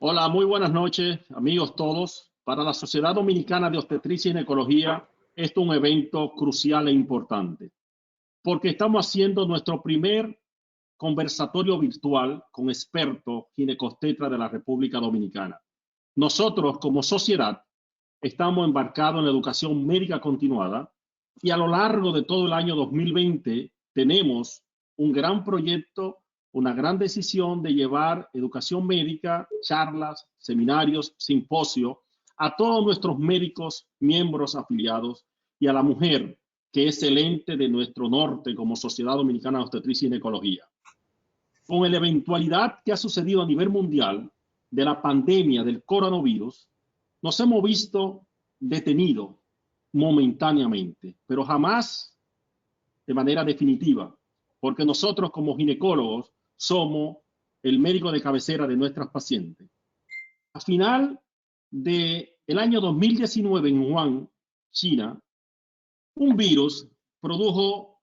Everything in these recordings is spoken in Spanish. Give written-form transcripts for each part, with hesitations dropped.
Hola, muy buenas noches, amigos todos. Para la Sociedad Dominicana de Obstetricia y Ginecología, esto es un evento crucial e importante, porque estamos haciendo nuestro primer conversatorio virtual con expertos ginecobstetras de la República Dominicana. Nosotros, como sociedad, estamos embarcados en la educación médica continuada y a lo largo de todo el año 2020 tenemos un gran proyecto, una gran decisión de llevar educación médica, charlas, seminarios, simposios a todos nuestros médicos, miembros afiliados y a la mujer, que es el ente de nuestro norte como Sociedad Dominicana de Obstetricia y Ginecología. Con la eventualidad que ha sucedido a nivel mundial de la pandemia del coronavirus, nos hemos visto detenidos momentáneamente, pero jamás de manera definitiva, porque nosotros como ginecólogos somos el médico de cabecera de nuestras pacientes. A final del año 2019 en Wuhan, China, un virus produjo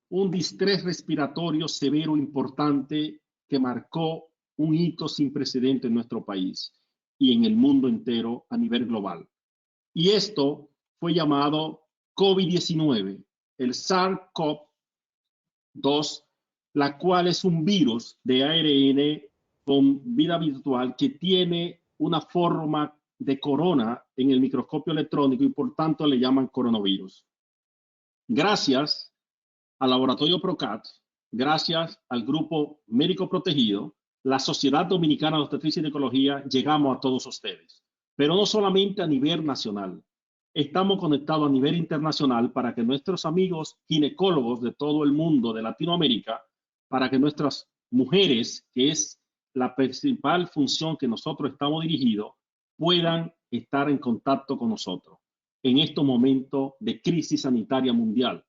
un distrés respiratorio severo importante que marcó un hito sin precedente en nuestro país y en el mundo entero a nivel global. Y esto fue llamado COVID-19, el SARS-CoV-2, la cual es un virus de ARN con vida virtual que tiene una forma de corona en el microscopio electrónico y por tanto le llaman coronavirus. Gracias al laboratorio PROCAT, gracias al grupo médico protegido, la Sociedad Dominicana de Obstetricia y Ginecología, llegamos a todos ustedes. Pero no solamente a nivel nacional, estamos conectados a nivel internacional para que nuestros amigos ginecólogos de todo el mundo, de Latinoamérica, para que nuestras mujeres, que es la principal función que nosotros estamos dirigidos, puedan estar en contacto con nosotros en estos momentos de crisis sanitaria mundial.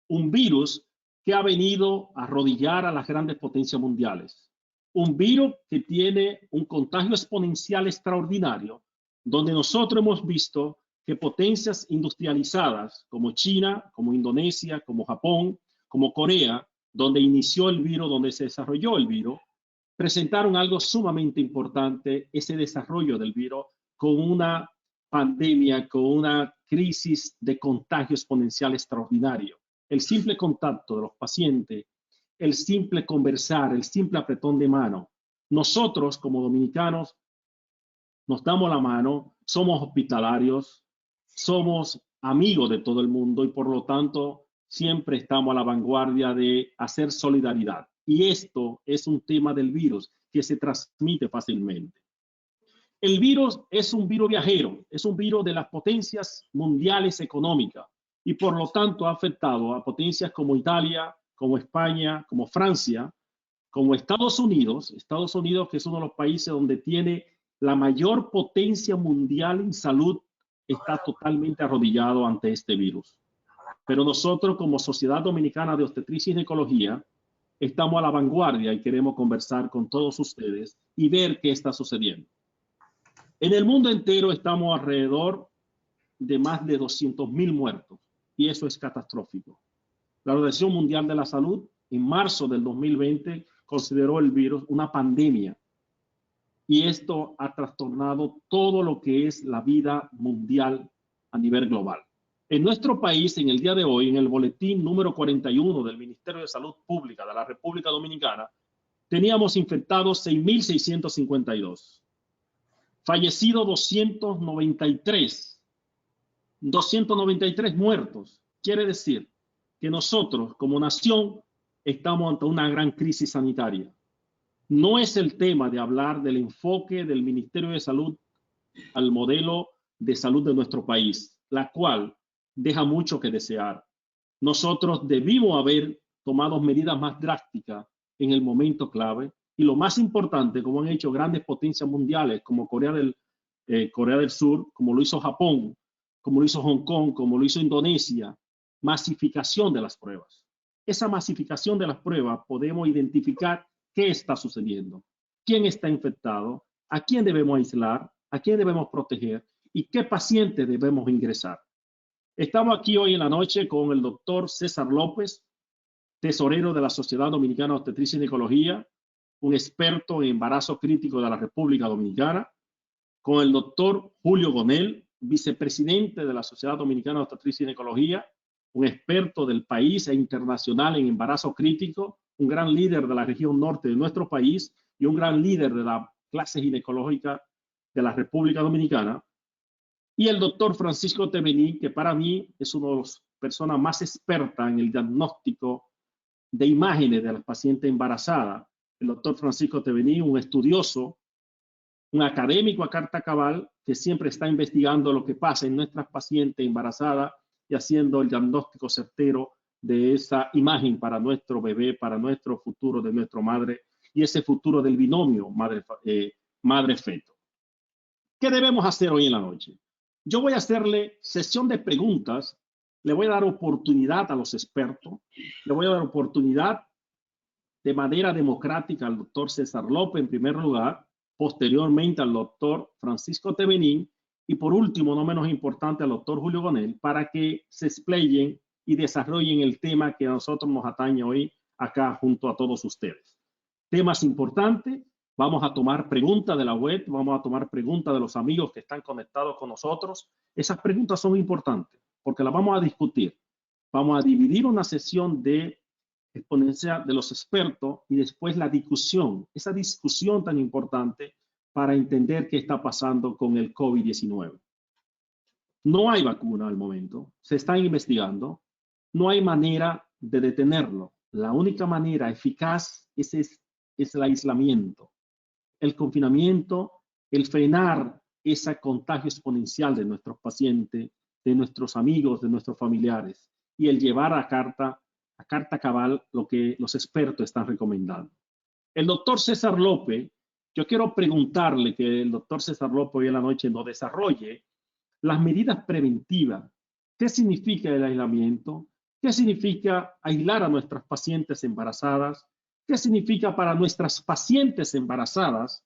Un virus que ha venido a arrodillar a las grandes potencias mundiales. Un virus que tiene un contagio exponencial extraordinario, donde nosotros hemos visto que potencias industrializadas como China, como Indonesia, como Japón, como Corea, donde inició el virus, donde se desarrolló el virus, presentaron algo sumamente importante, ese desarrollo del virus con una pandemia, con una crisis de contagio exponencial extraordinario. El simple contacto de los pacientes, el simple conversar, el simple apretón de mano. Nosotros como dominicanos nos damos la mano, somos hospitalarios, somos amigos de todo el mundo y por lo tanto siempre estamos a la vanguardia de hacer solidaridad. Y esto es un tema del virus que se transmite fácilmente. El virus es un virus viajero, es un virus de las potencias mundiales económicas y por lo tanto ha afectado a potencias como Italia, como España, como Francia, como Estados Unidos que es uno de los países donde tiene la mayor potencia mundial en salud, está totalmente arrodillado ante este virus. Pero nosotros como Sociedad Dominicana de Obstetricia y Ginecología estamos a la vanguardia y queremos conversar con todos ustedes y ver qué está sucediendo. En el mundo entero estamos alrededor de más de 200.000 muertos y eso es catastrófico. La Organización Mundial de la Salud en marzo del 2020 consideró el virus una pandemia y esto ha trastornado todo lo que es la vida mundial a nivel global. En nuestro país, en el día de hoy, en el boletín número 41 del Ministerio de Salud Pública de la República Dominicana, teníamos infectados 6.652, fallecidos 293 muertos. Quiere decir que nosotros como nación estamos ante una gran crisis sanitaria. No es el tema de hablar del enfoque del Ministerio de Salud al modelo de salud de nuestro país, la cual deja mucho que desear. Nosotros debimos haber tomado medidas más drásticas en el momento clave y lo más importante, como han hecho grandes potencias mundiales como Corea del Sur, como lo hizo Japón, como lo hizo Hong Kong, como lo hizo Indonesia, masificación de las pruebas. Esa masificación de las pruebas podemos identificar qué está sucediendo, quién está infectado, a quién debemos aislar, a quién debemos proteger y qué pacientes debemos ingresar. Estamos aquí hoy en la noche con el doctor César López, tesorero de la Sociedad Dominicana de Obstetricia y Ginecología, un experto en embarazo crítico de la República Dominicana, con el doctor Julio Gonel, vicepresidente de la Sociedad Dominicana de Obstetricia y Ginecología, un experto del país e internacional en embarazo crítico, un gran líder de la región norte de nuestro país y un gran líder de la clase ginecológica de la República Dominicana, y el doctor Francisco Tebení, que para mí es una de las personas más expertas en el diagnóstico de imágenes de las pacientes embarazadas. El doctor Francisco Tebení, un estudioso, un académico a carta cabal, que siempre está investigando lo que pasa en nuestras pacientes embarazadas y haciendo el diagnóstico certero de esa imagen para nuestro bebé, para nuestro futuro de nuestra madre y ese futuro del binomio madre-feto. ¿Qué debemos hacer hoy en la noche? Yo voy a hacerle sesión de preguntas, le voy a dar oportunidad a los expertos, le voy a dar oportunidad de manera democrática al doctor César López en primer lugar, posteriormente al doctor Francisco Tebení y por último, no menos importante, al doctor Julio Gonel, para que se explayen y desarrollen el tema que a nosotros nos atañe hoy acá junto a todos ustedes. Temas importantes, vamos a tomar preguntas de la web, vamos a tomar preguntas de los amigos que están conectados con nosotros. Esas preguntas son importantes porque las vamos a discutir. Vamos a dividir una sesión de exponencia de los expertos y después la discusión, esa discusión tan importante para entender qué está pasando con el COVID-19. No hay vacuna al momento, se está investigando, no hay manera de detenerlo. La única manera eficaz es el aislamiento, el confinamiento, el frenar ese contagio exponencial de nuestros pacientes, de nuestros amigos, de nuestros familiares y el llevar a carta cabal lo que los expertos están recomendando. El doctor César López, yo quiero preguntarle que el doctor César López hoy en la noche nos desarrolle las medidas preventivas. ¿Qué significa el aislamiento? ¿Qué significa aislar a nuestras pacientes embarazadas? ¿Qué significa para nuestras pacientes embarazadas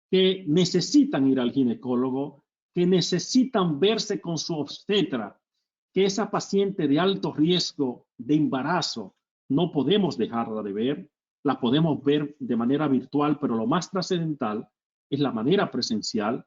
que necesitan ir al ginecólogo, que necesitan verse con su obstetra, que esa paciente de alto riesgo de embarazo no podemos dejarla de ver, la podemos ver de manera virtual, pero lo más trascendental es la manera presencial?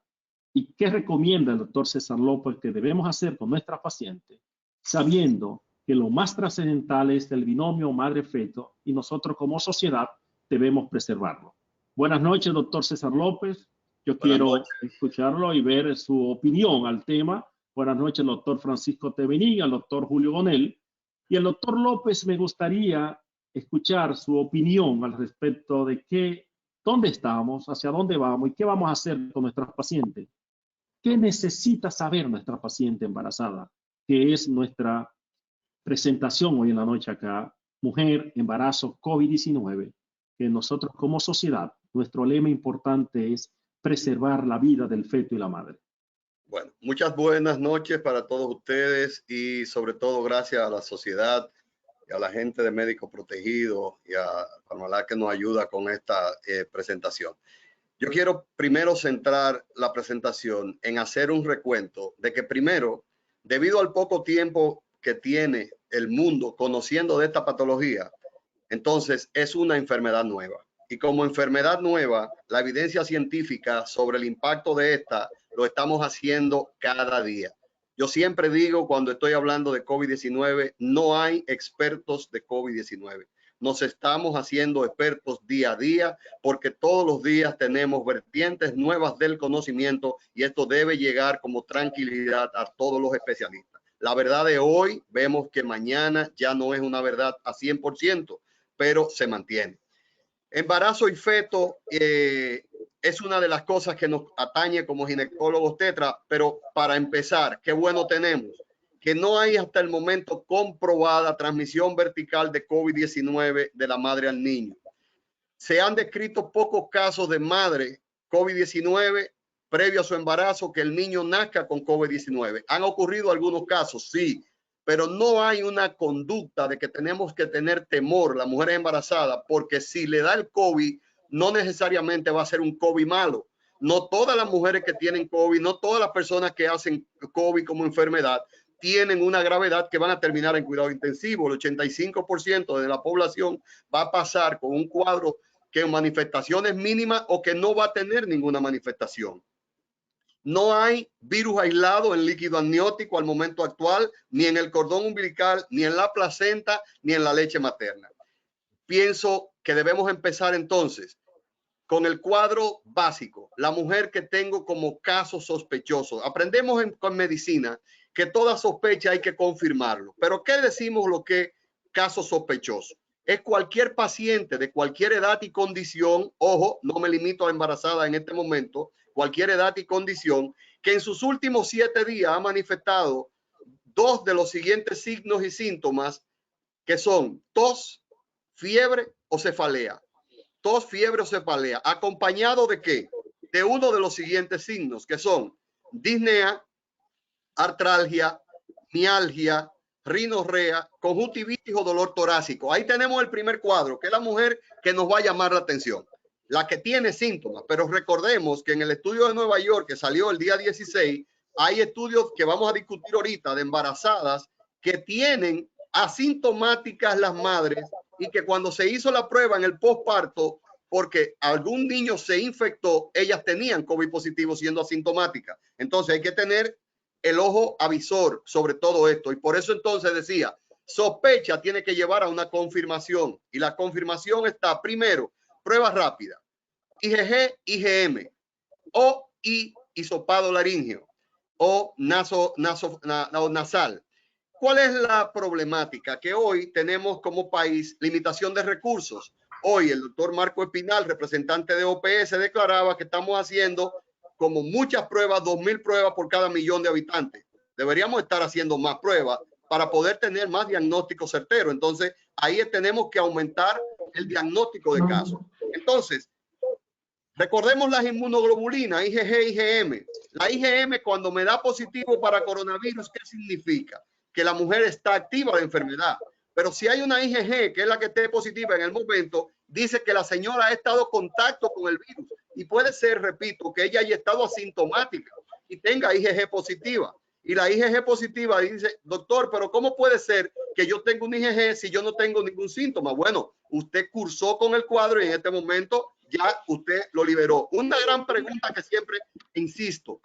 ¿Y qué recomienda el doctor César López que debemos hacer con nuestra paciente, sabiendo que lo más trascendental es el binomio madre-feto y nosotros como sociedad debemos preservarlo? Buenas noches, doctor César López. Yo quiero escucharlo y ver su opinión al tema. Buenas noches, el doctor Francisco Tebení, al doctor Julio Gonel. Y el doctor López, me gustaría escuchar su opinión al respecto de dónde estamos, hacia dónde vamos y qué vamos a hacer con nuestras pacientes. ¿Qué necesita saber nuestra paciente embarazada? Que es nuestra presentación hoy en la noche acá, mujer, embarazo, COVID-19, que nosotros como sociedad, nuestro lema importante es preservar la vida del feto y la madre. Bueno, muchas buenas noches para todos ustedes y sobre todo gracias a la sociedad y a la gente de Médicos Protegidos y a Parmalat que nos ayuda con esta presentación. Yo quiero primero centrar la presentación en hacer un recuento de que primero, debido al poco tiempo que tiene el mundo conociendo de esta patología, entonces es una enfermedad nueva. Y como enfermedad nueva, la evidencia científica sobre el impacto de esta lo estamos haciendo cada día. Yo siempre digo cuando estoy hablando de COVID-19, no hay expertos de COVID-19. Nos estamos haciendo expertos día a día porque todos los días tenemos vertientes nuevas del conocimiento y esto debe llegar como tranquilidad a todos los especialistas. La verdad de hoy vemos que mañana ya no es una verdad a 100%, pero se mantiene. Embarazo y feto es una de las cosas que nos atañe como ginecólogos tetra, pero para empezar, qué bueno tenemos que no hay hasta el momento comprobada transmisión vertical de COVID-19 de la madre al niño. Se han descrito pocos casos de madre COVID-19 previo a su embarazo que el niño nazca con COVID-19. Han ocurrido algunos casos, sí, pero no hay una conducta de que tenemos que tener temor la mujer embarazada, porque si le da el COVID, no necesariamente va a ser un COVID malo. No todas las mujeres que tienen COVID, no todas las personas que hacen COVID como enfermedad tienen una gravedad que van a terminar en cuidado intensivo. El 85% de la población va a pasar con un cuadro que en manifestaciones mínimas o que no va a tener ninguna manifestación. No hay virus aislado en líquido amniótico al momento actual, ni en el cordón umbilical, ni en la placenta, ni en la leche materna. Pienso que debemos empezar entonces con el cuadro básico, la mujer que tengo como caso sospechoso. Aprendemos con medicina que toda sospecha hay que confirmarlo. Pero ¿qué decimos lo que es caso sospechoso? Es cualquier paciente de cualquier edad y condición, ojo, no me limito a embarazada en este momento, cualquier edad y condición, que en sus últimos 7 días ha manifestado 2 de los siguientes signos y síntomas, que son tos, fiebre o cefalea. Tos, fiebre o cefalea, acompañado de ¿qué? De uno de los siguientes signos, que son disnea, artralgia, mialgia, rinorrea, conjuntivitis o dolor torácico. Ahí tenemos el primer cuadro, que es la mujer que nos va a llamar la atención, la que tiene síntomas. Pero recordemos que en el estudio de Nueva York, que salió el día 16, hay estudios que vamos a discutir ahorita de embarazadas que tienen asintomáticas las madres y que cuando se hizo la prueba en el posparto, porque algún niño se infectó, ellas tenían COVID positivo siendo asintomáticas. Entonces hay que tener el ojo avisor sobre todo esto. Y por eso entonces decía, sospecha tiene que llevar a una confirmación. Y la confirmación está, primero, prueba rápida, IgG, IgM, o hisopado laríngeo, o nasal. ¿Cuál es la problemática? Que hoy tenemos como país limitación de recursos. Hoy el doctor Marco Espinal, representante de OPS, declaraba que estamos haciendo como muchas pruebas, 2.000 pruebas por cada 1.000.000 de habitantes. Deberíamos estar haciendo más pruebas para poder tener más diagnóstico certero. Entonces, ahí tenemos que aumentar el diagnóstico de casos. Entonces, recordemos las inmunoglobulinas, IgG, IgM. La IgM, cuando me da positivo para coronavirus, ¿qué significa? Que la mujer está activa la enfermedad. Pero si hay una IgG, que es la que esté positiva en el momento, dice que la señora ha estado en contacto con el virus. Y puede ser, repito, que ella haya estado asintomática y tenga IgG positiva. Y la IgG positiva dice, doctor, pero ¿cómo puede ser que yo tenga un IgG si yo no tengo ningún síntoma? Bueno, usted cursó con el cuadro y en este momento ya usted lo liberó. Una gran pregunta que siempre insisto,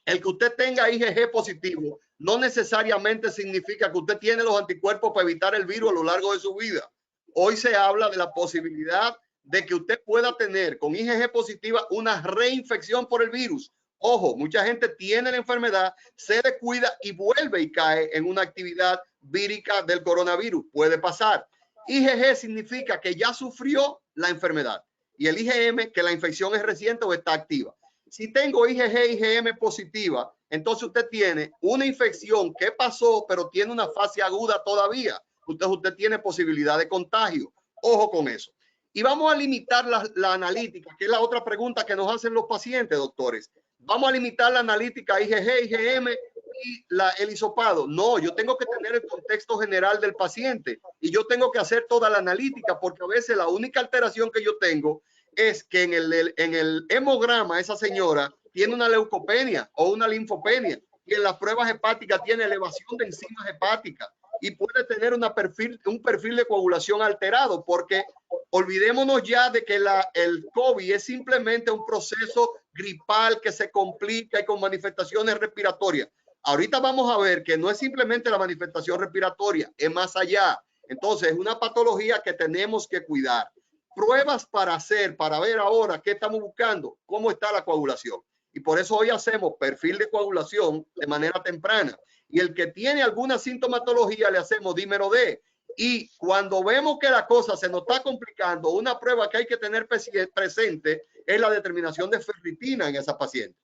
el que usted tenga IgG positivo no necesariamente significa que usted tiene los anticuerpos para evitar el virus a lo largo de su vida. Hoy se habla de la posibilidad de que usted pueda tener con IgG positiva una reinfección por el virus. Ojo, mucha gente tiene la enfermedad, se descuida y vuelve y cae en una actividad vírica del coronavirus. Puede pasar. IgG significa que ya sufrió la enfermedad y el IgM que la infección es reciente o está activa. Si tengo IgG, IgM positiva, entonces usted tiene una infección que pasó, pero tiene una fase aguda todavía. Usted tiene posibilidad de contagio. Ojo con eso. Y vamos a limitar la analítica, que es la otra pregunta que nos hacen los pacientes, doctores. Vamos a limitar la analítica IgG, IgM y el hisopado. No, yo tengo que tener el contexto general del paciente y yo tengo que hacer toda la analítica porque a veces la única alteración que yo tengo es que en el hemograma esa señora tiene una leucopenia o una linfopenia y en las pruebas hepáticas tiene elevación de enzimas hepáticas y puede tener un perfil de coagulación alterado, porque olvidémonos ya de que el COVID es simplemente un proceso gripal que se complica y con manifestaciones respiratorias. Ahorita vamos a ver que no es simplemente la manifestación respiratoria, es más allá. Entonces es una patología que tenemos que cuidar. Pruebas para hacer, para ver ahora qué estamos buscando, cómo está la coagulación. Y por eso hoy hacemos perfil de coagulación de manera temprana. Y el que tiene alguna sintomatología le hacemos dímero D. Y cuando vemos que la cosa se nos está complicando, una prueba que hay que tener presente es la determinación de ferritina en esa paciente.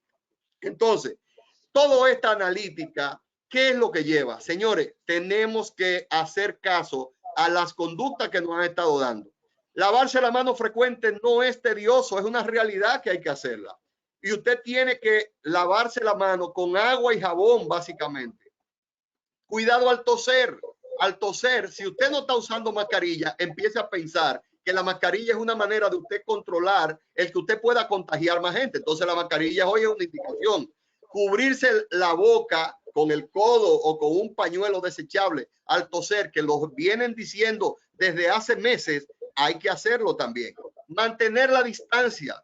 Entonces, toda esta analítica, ¿qué es lo que lleva? Señores, tenemos que hacer caso a las conductas que nos han estado dando. Lavarse la mano frecuente no es tedioso, es una realidad que hay que hacerla. Y usted tiene que lavarse la mano con agua y jabón, básicamente. Cuidado al toser. Al toser, si usted no está usando mascarilla, empiece a pensar que la mascarilla es una manera de usted controlar el que usted pueda contagiar más gente. Entonces la mascarilla hoy es una indicación. Cubrirse la boca con el codo o con un pañuelo desechable al toser, que los vienen diciendo desde hace meses, hay que hacerlo también. mantener la distancia.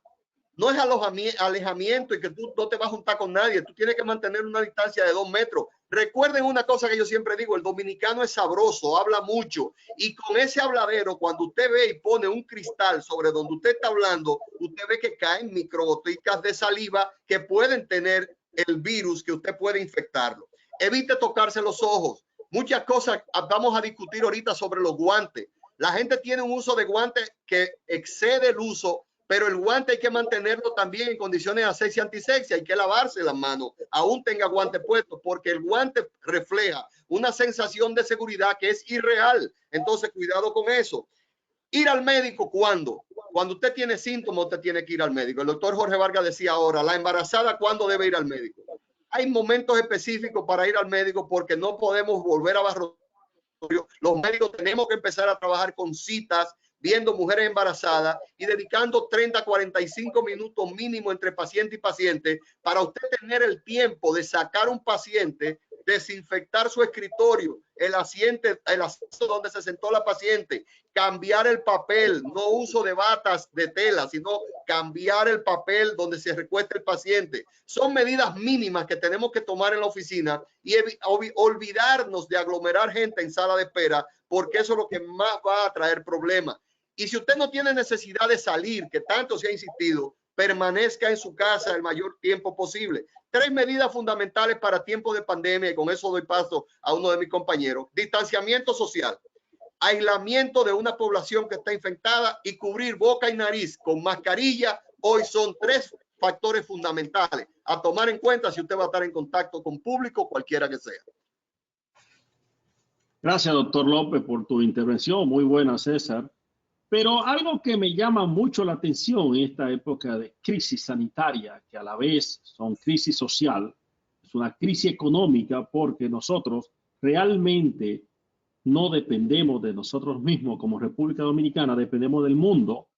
No es alejamiento y que tú no te vas a juntar con nadie. Tú tienes que mantener una distancia de 2 metros. Recuerden una cosa que yo siempre digo, el dominicano es sabroso, habla mucho. Y con ese habladero, cuando usted ve y pone un cristal sobre donde usted está hablando, usted ve que caen microgoticas de saliva que pueden tener el virus que usted puede infectarlo. Evite tocarse los ojos. Muchas cosas vamos a discutir ahorita sobre los guantes. La gente tiene un uso de guantes que excede el uso, pero el guante hay que mantenerlo también en condiciones de asepsia y antisepsia. Hay que lavarse las manos, aún tenga guante puesto, porque el guante refleja una sensación de seguridad que es irreal. Entonces, cuidado con eso. Ir al médico, ¿cuándo? Cuando usted tiene síntomas, usted tiene que ir al médico. El doctor Jorge Vargas decía ahora, la embarazada, ¿cuándo debe ir al médico? Hay momentos específicos para ir al médico porque no podemos volver a abarrotar. Los médicos tenemos que empezar a trabajar con citas, viendo mujeres embarazadas y dedicando 30 a 45 minutos mínimo entre paciente y paciente para usted tener el tiempo de sacar un paciente, desinfectar su escritorio, el asiento donde se sentó la paciente, cambiar el papel, no uso de batas de tela, sino cambiar el papel donde se recuesta el paciente. Son medidas mínimas que tenemos que tomar en la oficina y olvidarnos de aglomerar gente en sala de espera, porque eso es lo que más va a traer problemas. Y si usted no tiene necesidad de salir, que tanto se ha insistido, permanezca en su casa el mayor tiempo posible. 3 medidas fundamentales para tiempos de pandemia, y con eso doy paso a uno de mis compañeros. Distanciamiento social, aislamiento de una población que está infectada y cubrir boca y nariz con mascarilla. Hoy son 3 factores fundamentales a tomar en cuenta si usted va a estar en contacto con público, cualquiera que sea. Gracias, doctor López, por tu intervención. Muy buena, César. Pero algo que me llama mucho la atención en esta época de crisis sanitaria, que a la vez son crisis social, es una crisis económica, porque nosotros realmente no dependemos de nosotros mismos como República Dominicana, dependemos del mundo.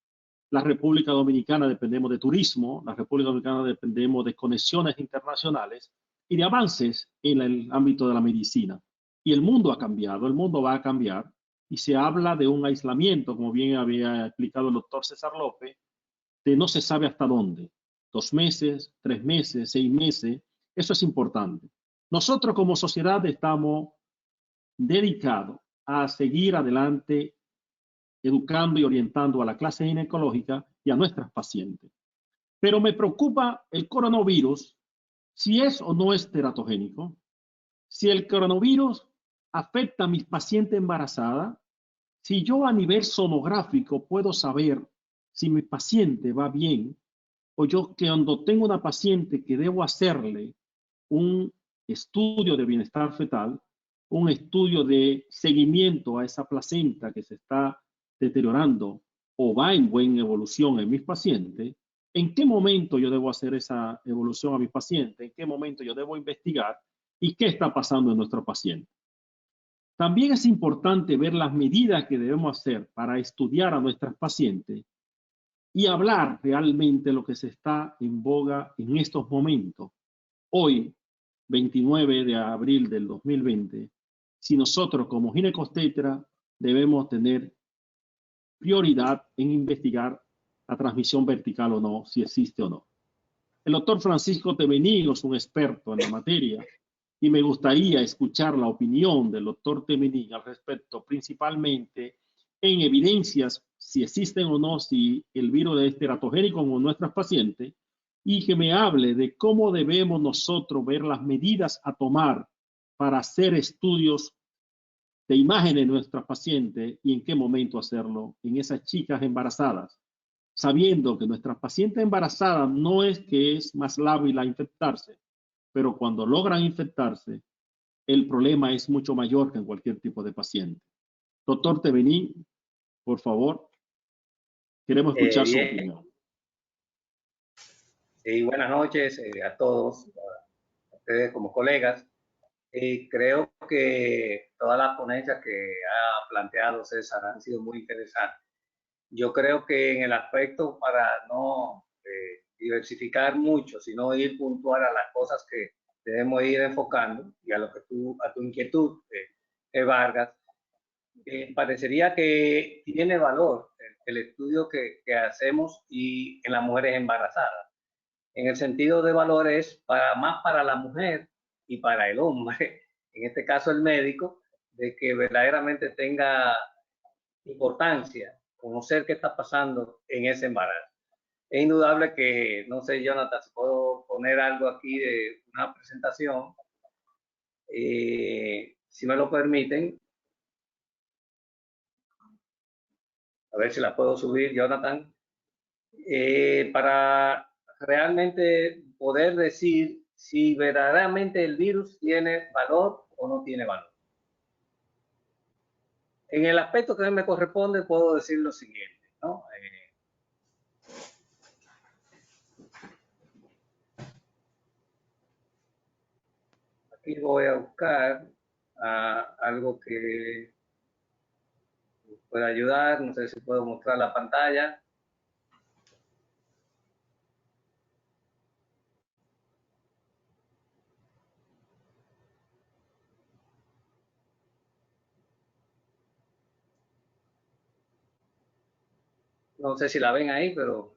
La República Dominicana dependemos de turismo, la República Dominicana dependemos de conexiones internacionales y de avances en el ámbito de la medicina. Y el mundo ha cambiado, el mundo va a cambiar. Y se habla de un aislamiento, como bien había explicado el doctor César López, de no se sabe hasta dónde. 2 meses, 3 meses, 6 meses. Eso es importante. Nosotros como sociedad estamos dedicados a seguir adelante, educando y orientando a la clase ginecológica y a nuestras pacientes. Pero me preocupa el coronavirus, si es o no es teratogénico, si el coronavirus afecta a mis pacientes embarazadas, si yo a nivel sonográfico puedo saber si mi paciente va bien, o yo que cuando tengo una paciente que debo hacerle un estudio de bienestar fetal, un estudio de seguimiento a esa placenta que se está deteriorando o va en buena evolución en mis pacientes, ¿en qué momento yo debo hacer esa evolución a mis pacientes? ¿En qué momento yo debo investigar? ¿Y qué está pasando en nuestro paciente? También es importante ver las medidas que debemos hacer para estudiar a nuestras pacientes y hablar realmente lo que se está en boga en estos momentos. Hoy, 29 de abril del 2020, si nosotros como ginecobstetra debemos tener prioridad en investigar la transmisión vertical o no, si existe o no. El doctor Francisco Temenigo es un experto en la materia y me gustaría escuchar la opinión del doctor Temenigo al respecto, principalmente en evidencias si existen o no, si el virus es teratogénico en nuestras pacientes, y que me hable de cómo debemos nosotros ver las medidas a tomar para hacer estudios de imagen de nuestras pacientes y en qué momento hacerlo en esas chicas embarazadas, sabiendo que nuestras pacientes embarazadas no es que es más lábil a infectarse, pero cuando logran infectarse, el problema es mucho mayor que en cualquier tipo de paciente. Doctor Tebení, por favor, queremos escuchar su opinión. Sí, buenas noches a todos, a ustedes como colegas. Creo que todas las ponencias que ha planteado César han sido muy interesantes. Yo creo que en el aspecto, para no diversificar mucho, sino ir puntual a las cosas que debemos ir enfocando y a lo que a tu inquietud, Vargas, parecería que tiene valor el estudio que hacemos y en las mujeres embarazadas. En el sentido de valores, más para la mujer y para el hombre, en este caso el médico, de que verdaderamente tenga importancia conocer qué está pasando en ese embarazo. Es indudable que, no sé, Jonathan, si puedo poner algo aquí de una presentación, si me lo permiten, a ver si la puedo subir, Jonathan, para realmente poder decir si verdaderamente el virus tiene valor o no tiene valor. En el aspecto que a mí me corresponde, puedo decir lo siguiente, ¿no? Aquí voy a buscar algo que pueda ayudar. No sé si puedo mostrar la pantalla. No sé si la ven ahí, pero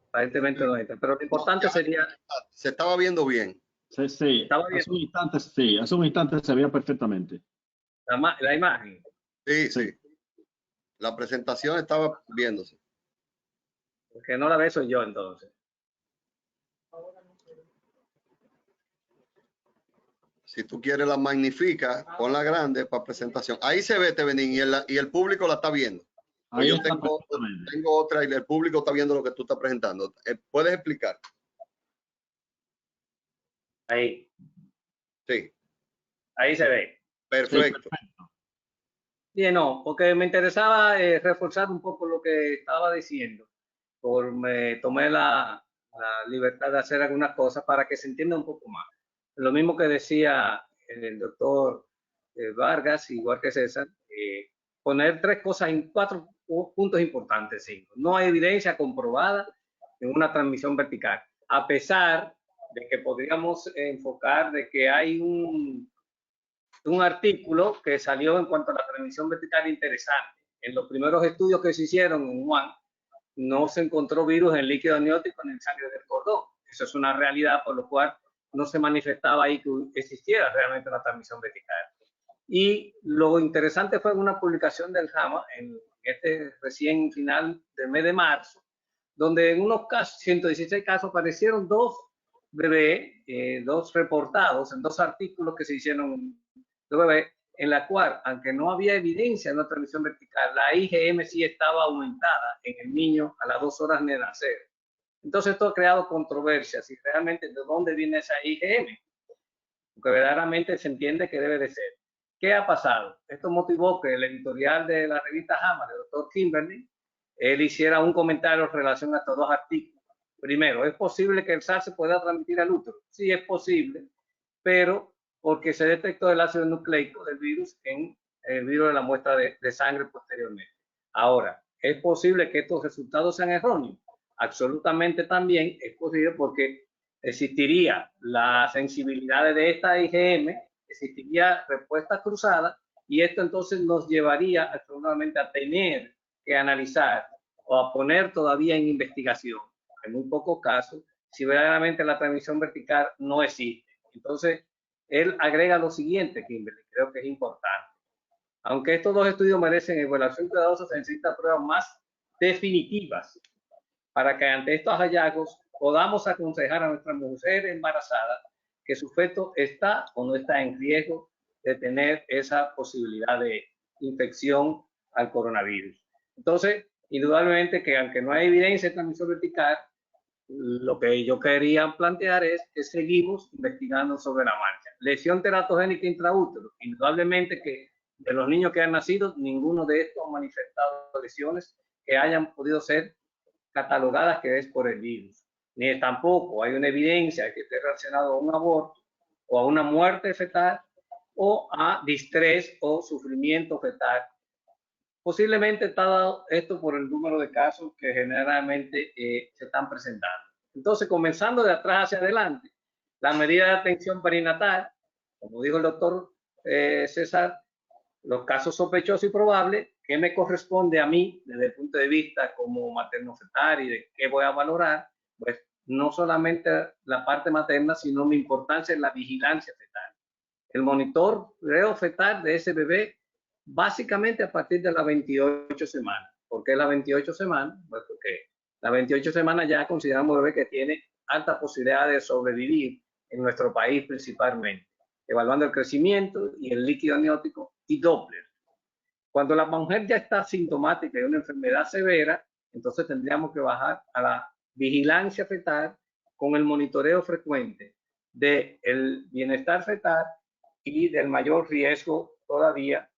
aparentemente no está. Pero lo importante sería... Se estaba viendo bien. Sí, sí. Hace un instante se veía perfectamente. La imagen. Sí, sí. La presentación estaba viéndose. El que no la ve soy yo, entonces. Si tú quieres la magnifica, ponla grande para presentación. Ahí se ve, Tevenín, y el público la está viendo. Pues yo tengo otra y el público está viendo lo que tú estás presentando. ¿Puedes explicar? Ahí. Sí. Ahí se ve. Perfecto. Bien, no, porque me interesaba reforzar un poco lo que estaba diciendo. Me tomé la libertad de hacer algunas cosas para que se entienda un poco más. Lo mismo que decía el doctor Vargas, igual que César, poner tres cosas en 4 puntos importantes. 5. No hay evidencia comprobada en una transmisión vertical, a pesar de que podríamos enfocar de que hay un artículo que salió en cuanto a la transmisión vertical interesante. En los primeros estudios que se hicieron en Wuhan, no se encontró virus en líquido amniótico ni en sangre del cordón. Eso es una realidad, por lo cual no se manifestaba ahí que existiera realmente una transmisión vertical. Y lo interesante fue una publicación del JAMA en este recién final del mes de marzo, donde en unos casos, 116 casos, aparecieron 2 bebés, 2 reportados en 2 artículos que se hicieron de bebés, en la cual, aunque no había evidencia de una transmisión vertical, la IgM sí estaba aumentada en el niño a las 2 horas de nacer. Entonces esto ha creado controversias y realmente de dónde viene esa IgM, porque verdaderamente se entiende que debe de ser. ¿Qué ha pasado? Esto motivó que el editorial de la revista JAMA, el doctor Kimberly, él hiciera un comentario en relación a estos 2 artículos. Primero, ¿es posible que el SARS se pueda transmitir al útero? Sí, es posible, pero porque se detectó el ácido nucleico del virus en el virus de la muestra de sangre posteriormente. Ahora, ¿es posible que estos resultados sean erróneos? Absolutamente también es posible, porque existiría la sensibilidad de esta IgM, existiría respuesta cruzada, y esto entonces nos llevaría absolutamente a tener que analizar o a poner todavía en investigación, en muy pocos casos, si verdaderamente la transmisión vertical no existe. Entonces, él agrega lo siguiente, Kimberly, creo que es importante. Aunque estos 2 estudios merecen evaluación cuidadosa, se necesitan pruebas más definitivas para que ante estos hallazgos podamos aconsejar a nuestra mujer embarazada que su feto está o no está en riesgo de tener esa posibilidad de infección al coronavirus. Entonces, indudablemente que aunque no hay evidencia de transmisión vertical, lo que yo quería plantear es que seguimos investigando sobre la marcha. Lesión teratogénica intraútero, indudablemente que de los niños que han nacido, ninguno de estos ha manifestado lesiones que hayan podido ser catalogadas que es por el virus. Ni tampoco hay una evidencia que esté relacionado a un aborto o a una muerte fetal o a distrés o sufrimiento fetal. Posiblemente está dado esto por el número de casos que generalmente se están presentando. Entonces, comenzando de atrás hacia adelante, la medida de atención perinatal, como dijo el doctor César, los casos sospechosos y probables, ¿qué me corresponde a mí desde el punto de vista como materno-fetal y de qué voy a valorar? Pues no solamente la parte materna, sino mi importancia en la vigilancia fetal. El monitoreo fetal de ese bebé, básicamente a partir de las 28 semanas. ¿Por qué las 28 semanas? Pues porque las 28 semanas ya consideramos bebé que tiene alta posibilidad de sobrevivir en nuestro país principalmente, evaluando el crecimiento y el líquido amniótico y Doppler. Cuando la mujer ya está sintomática de una enfermedad severa, entonces tendríamos que bajar a la vigilancia fetal con el monitoreo frecuente del bienestar fetal y del mayor riesgo todavía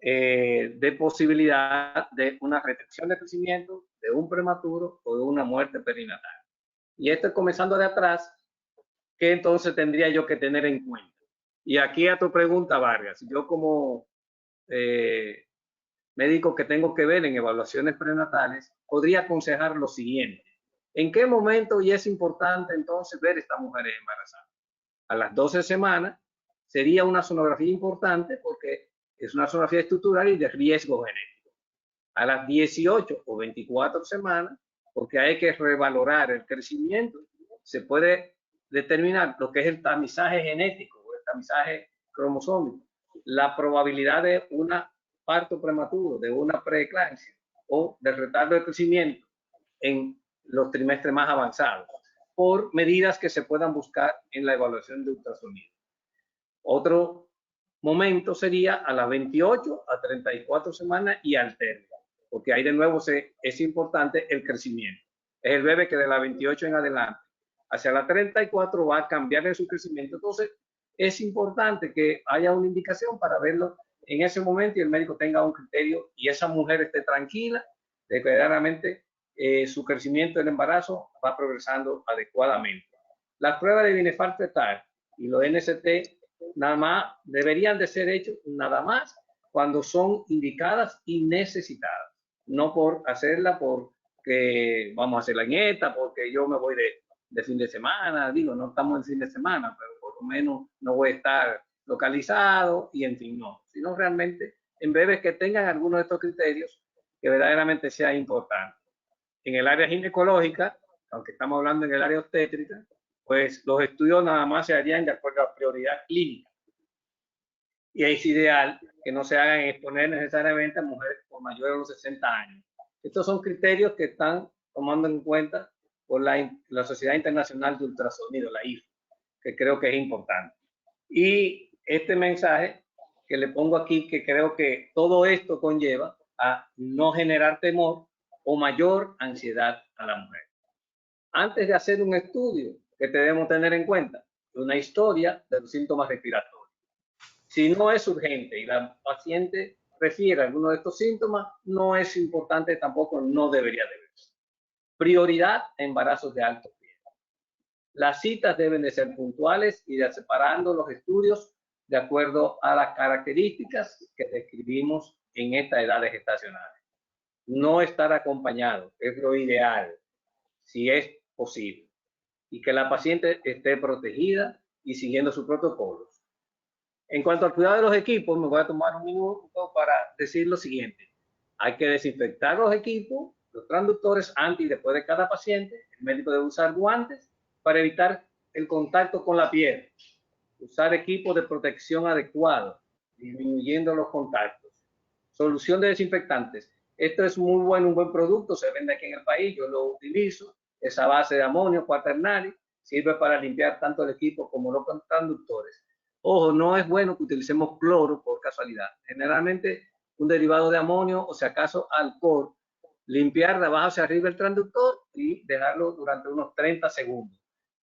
de posibilidad de una restricción de crecimiento, de un prematuro o de una muerte perinatal. Y esto es comenzando de atrás, ¿qué entonces tendría yo que tener en cuenta? Y aquí a tu pregunta, Vargas, yo como médico que tengo que ver en evaluaciones prenatales, podría aconsejar lo siguiente. ¿En qué momento y es importante entonces ver esta mujer embarazada? A las 12 semanas sería una sonografía importante porque es una sonografía estructural y de riesgo genético. A las 18 o 24 semanas, porque hay que revalorar el crecimiento, se puede determinar lo que es el tamizaje genético o el tamizaje cromosómico, la probabilidad de un parto prematuro, de una preeclampsia o de retardo de crecimiento en los trimestres más avanzados, por medidas que se puedan buscar en la evaluación de ultrasonido. Otro momento sería a las 28 a 34 semanas y al término, porque ahí de nuevo es importante el crecimiento. Es el bebé que de las 28 en adelante hacia la 34 va a cambiar en su crecimiento. Entonces, es importante que haya una indicación para verlo en ese momento y el médico tenga un criterio y esa mujer esté tranquila de que verdaderamente su crecimiento del embarazo va progresando adecuadamente. Las pruebas de bienestar fetal y los NST nada más deberían de ser hechos nada más cuando son indicadas y necesitadas, no por hacerla porque vamos a hacer la nieta, porque yo me voy de fin de semana, digo, no estamos en fin de semana, pero por lo menos no voy a estar localizado y en fin, no, sino realmente en bebés que tengan algunos de estos criterios que verdaderamente sea importante. En el área ginecológica, aunque estamos hablando en el área obstétrica, pues los estudios nada más se harían de acuerdo a la prioridad clínica. Y es ideal que no se hagan exponer necesariamente a mujeres por mayores de los 60 años. Estos son criterios que están tomando en cuenta por la Sociedad Internacional de Ultrasonido, la IFU, que creo que es importante. Y este mensaje que le pongo aquí, que creo que todo esto conlleva a no generar temor o mayor ansiedad a la mujer. Antes de hacer un estudio, que debemos tener en cuenta una historia de los síntomas respiratorios. Si no es urgente y la paciente refiere a alguno de estos síntomas, no es importante tampoco, no debería de verse. Prioridad a embarazos de alto riesgo. Las citas deben de ser puntuales y de separando los estudios de acuerdo a las características que describimos en esta edad gestacional. No estar acompañado es lo ideal, si es posible, y que la paciente esté protegida y siguiendo sus protocolos. En cuanto al cuidado de los equipos, me voy a tomar un minuto para decir lo siguiente. Hay que desinfectar los equipos, los transductores antes y después de cada paciente. El médico debe usar guantes para evitar el contacto con la piel. Usar equipos de protección adecuados, disminuyendo los contactos. Solución de desinfectantes. Esto es muy bueno, un buen producto, se vende aquí en el país, yo lo utilizo. Esa base de amonio cuaternario sirve para limpiar tanto el equipo como los transductores. Ojo, no es bueno que utilicemos cloro por casualidad. Generalmente un derivado de amonio o si acaso alcohol, limpiar de abajo hacia arriba el transductor y dejarlo durante unos 30 segundos,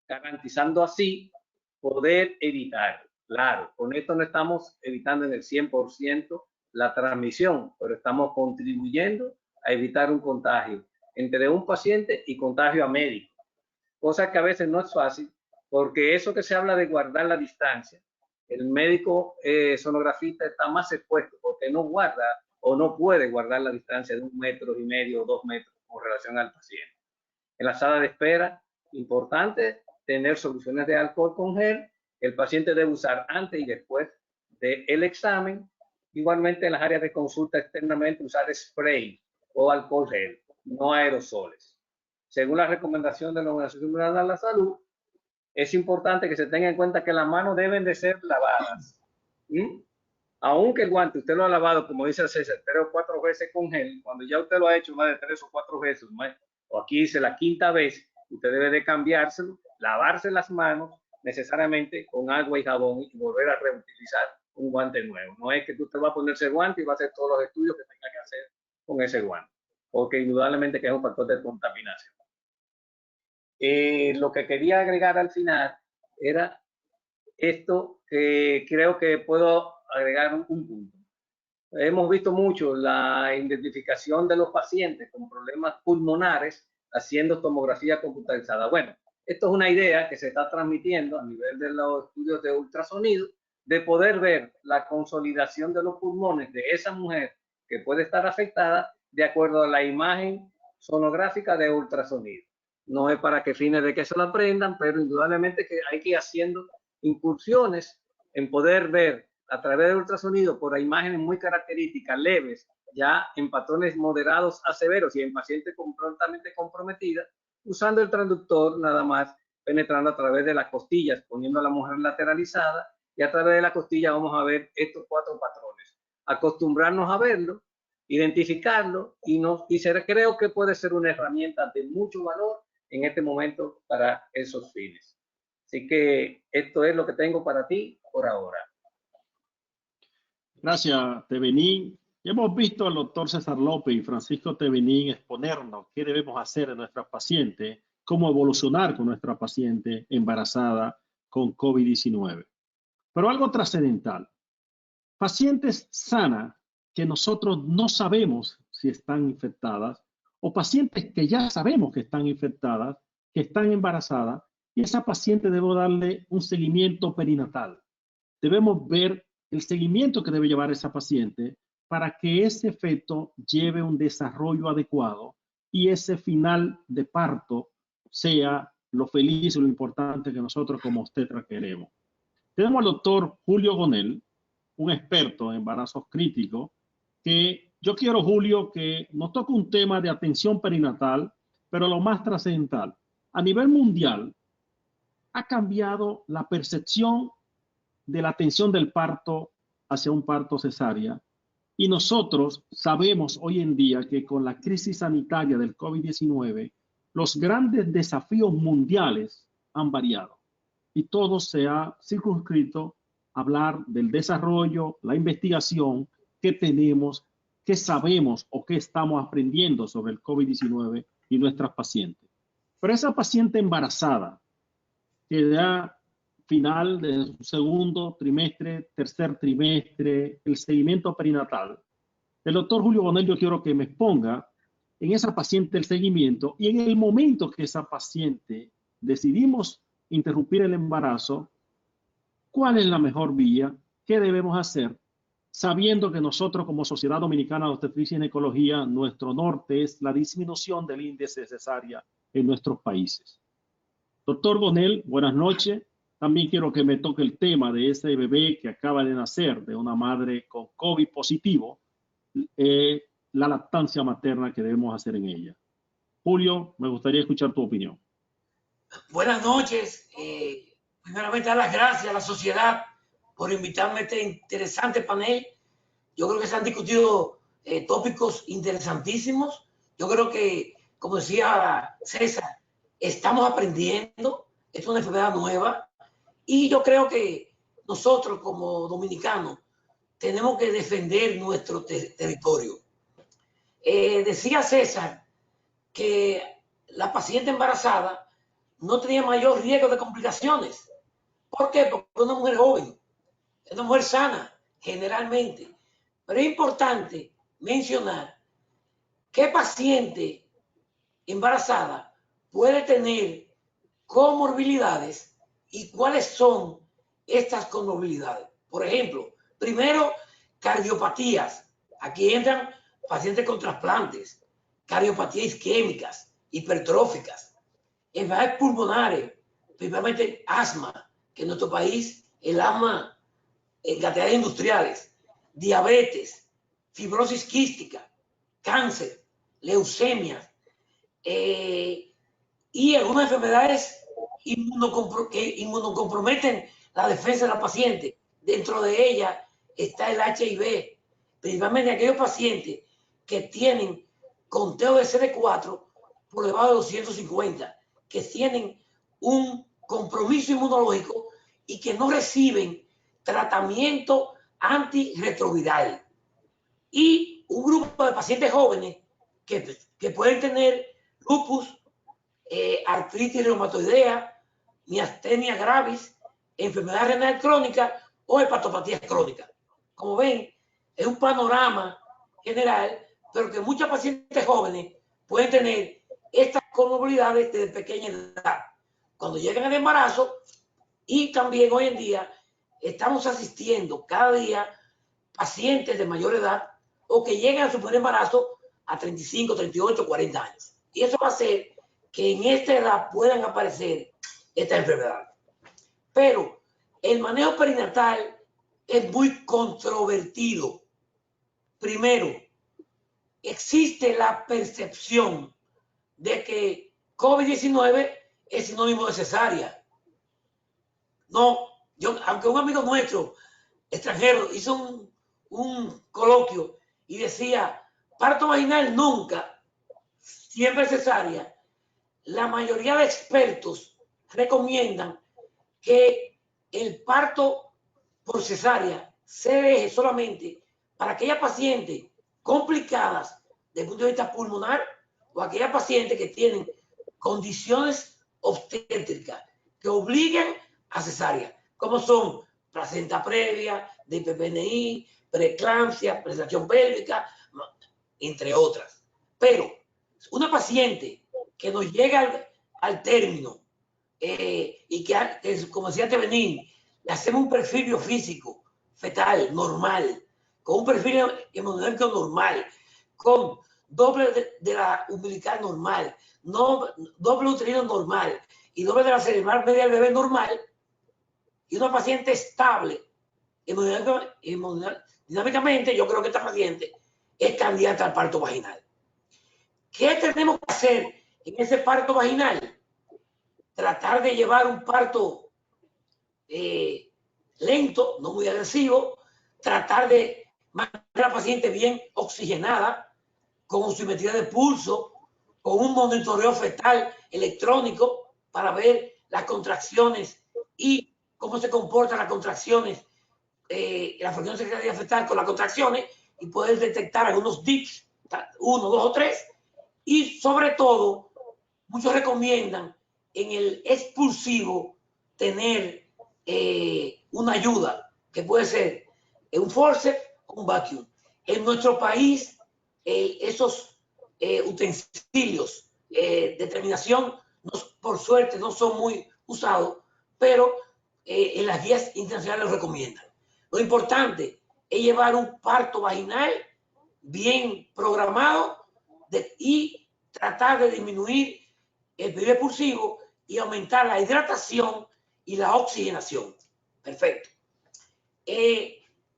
garantizando así poder evitar. Claro, con esto no estamos evitando en el 100% la transmisión, pero estamos contribuyendo a evitar un contagio entre un paciente y contagio a médico, cosa que a veces no es fácil, porque eso que se habla de guardar la distancia, el médico sonografista está más expuesto porque no guarda o no puede guardar la distancia de 1,5 metros o 2 metros con relación al paciente. En la sala de espera, importante tener soluciones de alcohol con gel. El paciente debe usar antes y después del examen Igualmente en las áreas de consulta externamente usar spray o alcohol gel, no aerosoles. Según la recomendación de la Organización Mundial de la Salud, es importante que se tenga en cuenta que las manos deben de ser lavadas. Aunque el guante usted lo ha lavado, como dice César, 3 o 4 veces con gel, cuando ya usted lo ha hecho más de 3 o 4 veces, o aquí dice la quinta vez, usted debe de cambiárselo, lavarse las manos necesariamente con agua y jabón y volver a reutilizar un guante nuevo. No es que usted va a ponerse el guante y va a hacer todos los estudios que tenga que hacer con ese guante, porque indudablemente que es un factor de contaminación. Lo que quería agregar al final era esto, que creo que puedo agregar un punto. Hemos visto mucho la identificación de los pacientes con problemas pulmonares haciendo tomografía computarizada. Bueno, esto es una idea que se está transmitiendo a nivel de los estudios de ultrasonido, de poder ver la consolidación de los pulmones de esa mujer que puede estar afectada de acuerdo a la imagen sonográfica de ultrasonido. No es para que fines de que se lo aprendan, pero indudablemente que hay que ir haciendo incursiones en poder ver a través del ultrasonido por imágenes muy características, leves, ya en patrones moderados a severos y en pacientes prontamente comprometidas, usando el transductor nada más, penetrando a través de las costillas, poniendo a la mujer lateralizada, y a través de la costilla vamos a ver estos 4 patrones. Acostumbrarnos a verlo, identificarlo, y creo que puede ser una herramienta de mucho valor en este momento para esos fines. Así que esto es lo que tengo para ti por ahora. Gracias, Tevenín. Hemos visto al doctor César López y Francisco Tevenín exponernos qué debemos hacer en nuestras pacientes, cómo evolucionar con nuestra paciente embarazada con COVID-19. Pero algo trascendental. Pacientes sanas que nosotros no sabemos si están infectadas, o pacientes que ya sabemos que están infectadas, que están embarazadas, y esa paciente debemos darle un seguimiento perinatal. Debemos ver el seguimiento que debe llevar esa paciente para que ese feto lleve un desarrollo adecuado y ese final de parto sea lo feliz y lo importante que nosotros como obstetras queremos. Tenemos al doctor Julio Gonel, un experto en embarazos críticos, que yo quiero, Julio, que nos toque un tema de atención perinatal, pero lo más trascendental. A nivel mundial, ha cambiado la percepción de la atención del parto hacia un parto cesárea. Y nosotros sabemos hoy en día que con la crisis sanitaria del COVID-19, los grandes desafíos mundiales han variado y todo se ha circunscrito a hablar del desarrollo, la investigación que tenemos, que sabemos o que estamos aprendiendo sobre el COVID-19 y nuestras pacientes. Pero esa paciente embarazada que ya final de segundo trimestre, tercer trimestre, el seguimiento perinatal. El doctor Julio Gonel, yo quiero que me exponga en esa paciente el seguimiento y en el momento que esa paciente decidimos interrumpir el embarazo, ¿cuál es la mejor vía? ¿Qué debemos hacer? Sabiendo que nosotros como Sociedad Dominicana de Obstetricia y Ginecología, nuestro norte es la disminución del índice de cesárea en nuestros países. Doctor Gonel, buenas noches. También quiero que me toque el tema de ese bebé que acaba de nacer de una madre con COVID positivo, la lactancia materna que debemos hacer en ella. Julio, me gustaría escuchar tu opinión. Buenas noches. Primeramente, dar las gracias a la sociedad por invitarme a este interesante panel. Yo creo que se han discutido tópicos interesantísimos. Yo creo que, como decía César, estamos aprendiendo. Es una enfermedad nueva. Y yo creo que nosotros como dominicanos tenemos que defender nuestro territorio. Decía César que la paciente embarazada no tenía mayor riesgo de complicaciones. ¿Por qué? Porque es una mujer joven, es una mujer sana, generalmente. Pero es importante mencionar qué paciente embarazada puede tener comorbilidades y cuáles son estas comorbilidades. Por ejemplo, primero, cardiopatías. Aquí entran pacientes con trasplantes, cardiopatías isquémicas, hipertróficas, enfermedades pulmonares, principalmente asma, que en nuestro país el asma en cantidades industriales, diabetes, fibrosis quística, cáncer, leucemia y algunas enfermedades que inmunocomprometen la defensa de la paciente. Dentro de ella está el HIV, principalmente aquellos pacientes que tienen conteo de CD4 por debajo de 250, que tienen un compromiso inmunológico y que no reciben tratamiento antirretroviral. Y un grupo de pacientes jóvenes que pueden tener lupus, artritis reumatoidea, miastenia gravis, enfermedad renal crónica o hepatopatías crónicas. Como ven, es un panorama general, pero que muchos pacientes jóvenes pueden tener estas comorbilidades desde pequeña edad, cuando llegan al embarazo. Y también hoy en día estamos asistiendo cada día pacientes de mayor edad o que llegan a su primer embarazo a 35, 38, 40 años. Y eso va a hacer que en esta edad puedan aparecer esta enfermedad. Pero el manejo perinatal es muy controvertido. Primero, existe la percepción de que COVID-19 es sinónimo de cesárea. No, aunque un amigo nuestro extranjero hizo un coloquio y decía parto vaginal nunca, siempre cesárea, la mayoría de expertos recomiendan que el parto por cesárea se deje solamente para aquellas pacientes complicadas desde el punto de vista pulmonar o aquellas pacientes que tienen condiciones obstétricas que obligan a cesárea, como son placenta previa, DPPNI, preeclampsia, prestación pélvica, entre otras. Pero una paciente que nos llega al término y que, como decía Tevenín, le hacemos un perfil biofísico fetal normal, con un perfil hemodinámico normal, con doble de la umbilical normal, doble uterino normal y doble de la cerebral media del bebé normal, y una paciente estable hemodinámicamente, yo creo que esta paciente es candidata al parto vaginal. ¿Qué tenemos que hacer en ese parto vaginal? Tratar de llevar un parto lento, no muy agresivo, tratar de mantener a la paciente bien oxigenada, con oximetría de pulso, con un monitoreo fetal electrónico para ver las contracciones y cómo se comportan las contracciones, la fracción secretaria fetal con las contracciones, y poder detectar algunos dips, 1, 2 o 3. Y sobre todo, muchos recomiendan en el expulsivo tener una ayuda, que puede ser un forceps o un vacuum. En nuestro país, esos utensilios de terminación, por suerte, no son muy usados, pero en las guías internacionales lo recomiendan. Lo importante es llevar un parto vaginal bien programado y tratar de disminuir el periodo expulsivo y aumentar la hidratación y la oxigenación. Perfecto.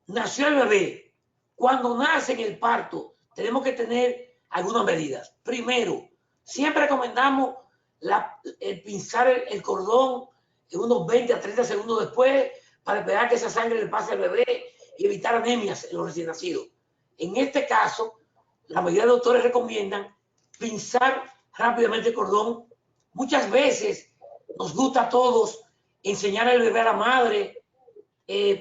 Nació el bebé. Cuando nace en el parto, tenemos que tener algunas medidas. Primero, siempre recomendamos pinzar el cordón en unos 20 a 30 segundos después para esperar que esa sangre le pase al bebé y evitar anemias en los recién nacidos. En este caso, la mayoría de doctores recomiendan pinzar rápidamente el cordón. Muchas veces nos gusta a todos enseñar al bebé a la madre,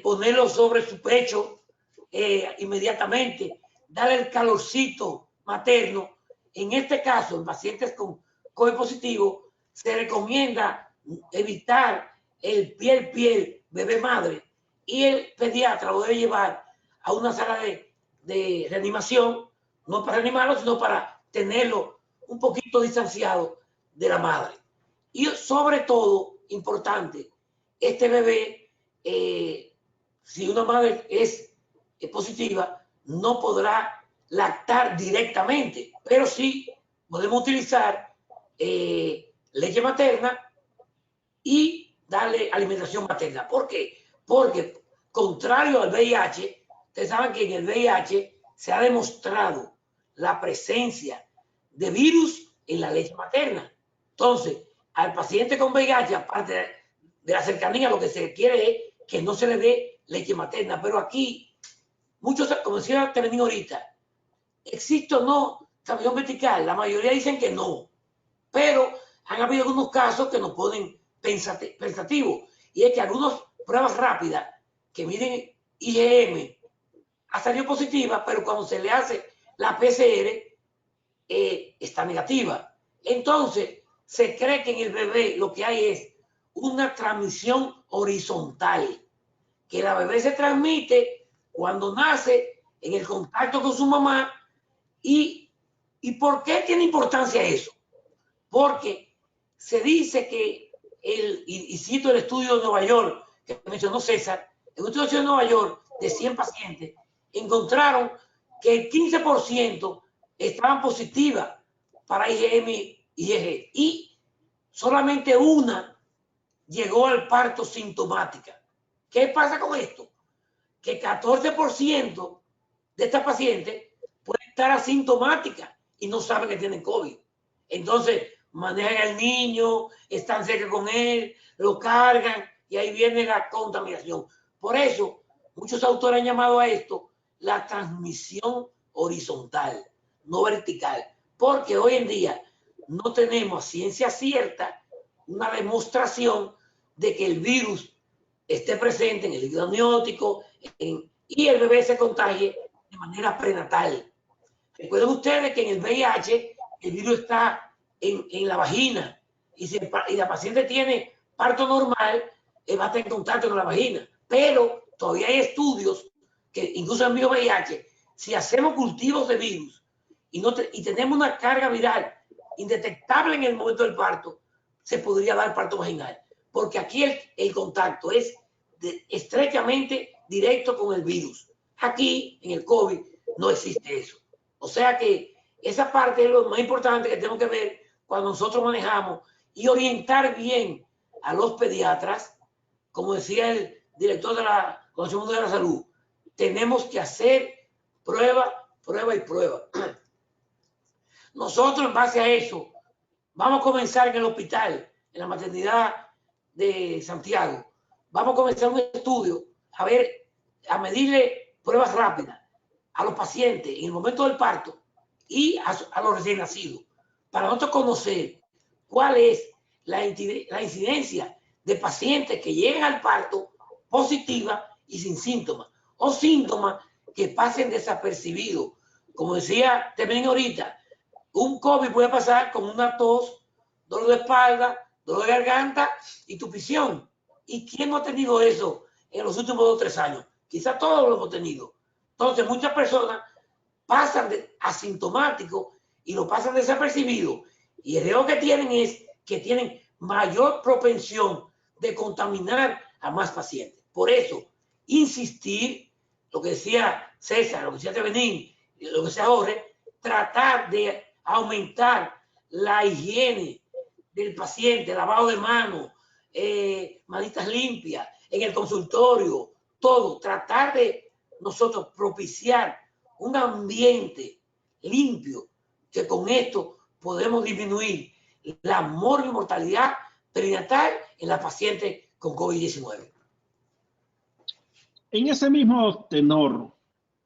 ponerlo sobre su pecho inmediatamente, darle el calorcito materno. En este caso, en pacientes con COVID positivo, se recomienda evitar el piel bebé-madre, y el pediatra lo debe llevar a una sala de reanimación, no para reanimarlo, sino para tenerlo un poquito distanciado de la madre. Y sobre todo, importante, este bebé, si una madre es positiva, no podrá lactar directamente, pero sí podemos utilizar leche materna y darle alimentación materna. ¿Por qué? Porque, contrario al VIH, Ustedes saben que en el VIH se ha demostrado la presencia de virus en la leche materna. Entonces, al paciente con VIH, aparte de la cercanía, lo que se quiere es que no se le dé leche materna. Pero aquí, muchos, como decía Temenín ahorita, ¿existe o no cambión vertical? La mayoría dicen que no. Pero han habido algunos casos que nos ponen pensativos. Y es que algunas pruebas rápidas que miden IgM ha salido positiva, pero cuando se le hace la PCR está negativa. Entonces, se cree que en el bebé lo que hay es una transmisión horizontal, que la bebé se transmite cuando nace en el contacto con su mamá. ¿Y por qué tiene importancia eso? Porque se dice que, y cito el estudio de Nueva York que mencionó César, en un estudio de Nueva York de 100 pacientes, encontraron que el 15% estaban positivas para IgM y IgG, y solamente una llegó al parto sintomática. ¿Qué pasa con esto? Que 14% de estas pacientes pueden estar asintomáticas y no saben que tienen COVID. Entonces, manejan al niño, están cerca con él, lo cargan y ahí viene la contaminación. Por eso, muchos autores han llamado a esto la transmisión horizontal, no vertical, porque hoy en día no tenemos ciencia cierta una demostración de que el virus esté presente en el líquido amniótico y el bebé se contagie de manera prenatal. Recuerden ustedes que en el VIH el virus está en la vagina y la paciente tiene parto normal, va a estar en contacto con la vagina. Pero todavía hay estudios que incluso en VIH, si hacemos cultivos de virus y tenemos una carga viral indetectable en el momento del parto, se podría dar parto vaginal. Porque aquí el contacto es estrechamente directo con el virus. Aquí, en el COVID, no existe eso. O sea que esa parte es lo más importante que tenemos que ver cuando nosotros manejamos y orientar bien a los pediatras. Como decía el director de la Comisión Mundial de la Salud, tenemos que hacer prueba, prueba y prueba. Nosotros, en base a eso, vamos a comenzar en el hospital, en la maternidad de Santiago. Vamos a comenzar un estudio a medirle pruebas rápidas a los pacientes en el momento del parto y a los recién nacidos, para nosotros conocer cuál es la incidencia de pacientes que llegan al parto positiva y sin síntomas, o síntomas que pasen desapercibidos. Como decía también ahorita, un COVID puede pasar con una tos, dolor de espalda, dolor de garganta y tupición. ¿Y quién no ha tenido eso en los últimos 2 o 3 años? Quizás todos lo hemos tenido. Entonces, muchas personas pasan asintomáticos y lo pasan desapercibido. Y el riesgo que tienen es que tienen mayor propensión de contaminar a más pacientes. Por eso, insistir, lo que decía César, lo que decía Tevenín, lo que decía Jorge, tratar de aumentar la higiene del paciente, lavado de manos, manitas limpias, en el consultorio, todo, tratar de nosotros propiciar un ambiente limpio, que con esto podemos disminuir la mortalidad perinatal en la paciente con COVID-19. En ese mismo tenor,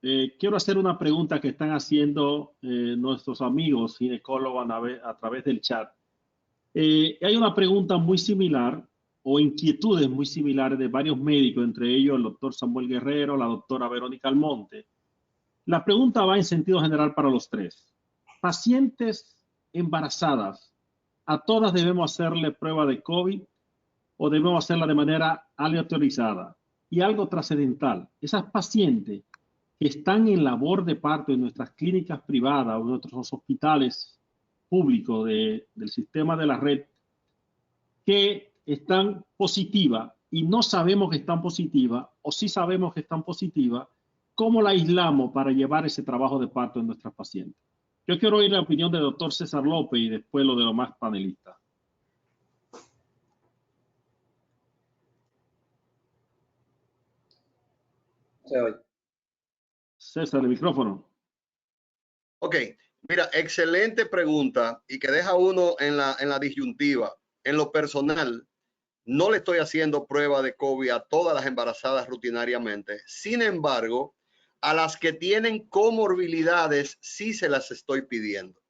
quiero hacer una pregunta que están haciendo nuestros amigos ginecólogos a través del chat. Hay una pregunta muy similar o inquietudes muy similares de varios médicos, entre ellos el doctor Samuel Guerrero, la doctora Verónica Almonte. La pregunta va en sentido general para los tres. Pacientes embarazadas, ¿a todas debemos hacerle prueba de COVID o debemos hacerla de manera aleatorizada? Y algo trascendental, esas pacientes que están en labor de parto en nuestras clínicas privadas o en nuestros hospitales públicos del sistema de la red, que están positivas y no sabemos que están positivas, o sí sabemos que están positivas, ¿cómo la aislamos para llevar ese trabajo de parto en nuestras pacientes? Yo quiero oír la opinión del doctor César López y después lo de los más panelistas. Se oye. César, el micrófono. Ok, mira, excelente pregunta y que deja uno en la disyuntiva. En lo personal, no le estoy haciendo prueba de COVID a todas las embarazadas rutinariamente. Sin embargo, a las que tienen comorbilidades sí se las estoy pidiendo.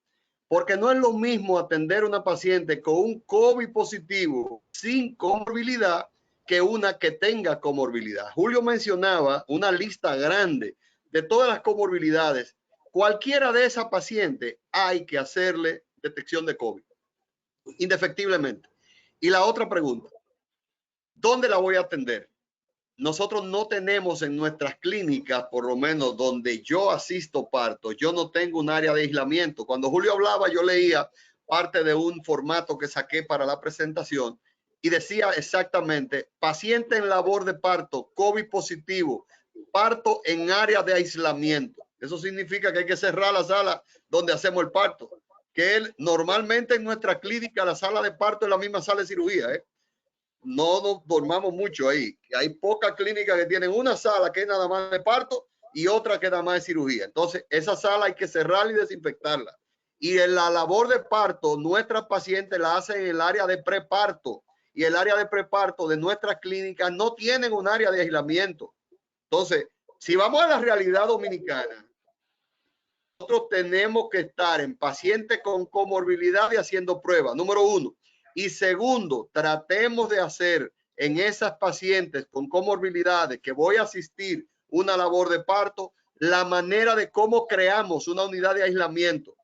Porque no es lo mismo atender a una paciente con un COVID positivo sin comorbilidad que una que tenga comorbilidad. Julio mencionaba una lista grande de todas las comorbilidades. Cualquiera de esas pacientes hay que hacerle detección de COVID, indefectiblemente. Y la otra pregunta, ¿dónde la voy a atender? Nosotros no tenemos en nuestras clínicas, por lo menos donde yo asisto parto, yo no tengo un área de aislamiento. Cuando Julio hablaba, yo leía parte de un formato que saqué para la presentación y decía exactamente, paciente en labor de parto, COVID positivo, parto en área de aislamiento. Eso significa que hay que cerrar la sala donde hacemos el parto. Que él, normalmente en nuestra clínica la sala de parto es la misma sala de cirugía, ¿eh? No nos dormamos mucho ahí. Hay pocas clínicas que tienen una sala que es nada más de parto y otra que nada más de cirugía. Entonces, esa sala hay que cerrarla y desinfectarla. Y en la labor de parto, nuestras pacientes la hacen en el área de preparto. Y el área de preparto de nuestras clínicas no tienen un área de aislamiento. Entonces, si vamos a la realidad dominicana, nosotros tenemos que estar en pacientes con comorbilidad y haciendo pruebas, número uno. Y segundo, tratemos de hacer en esas pacientes con comorbilidades que voy a asistir una labor de parto, la manera de cómo creamos una unidad de aislamiento.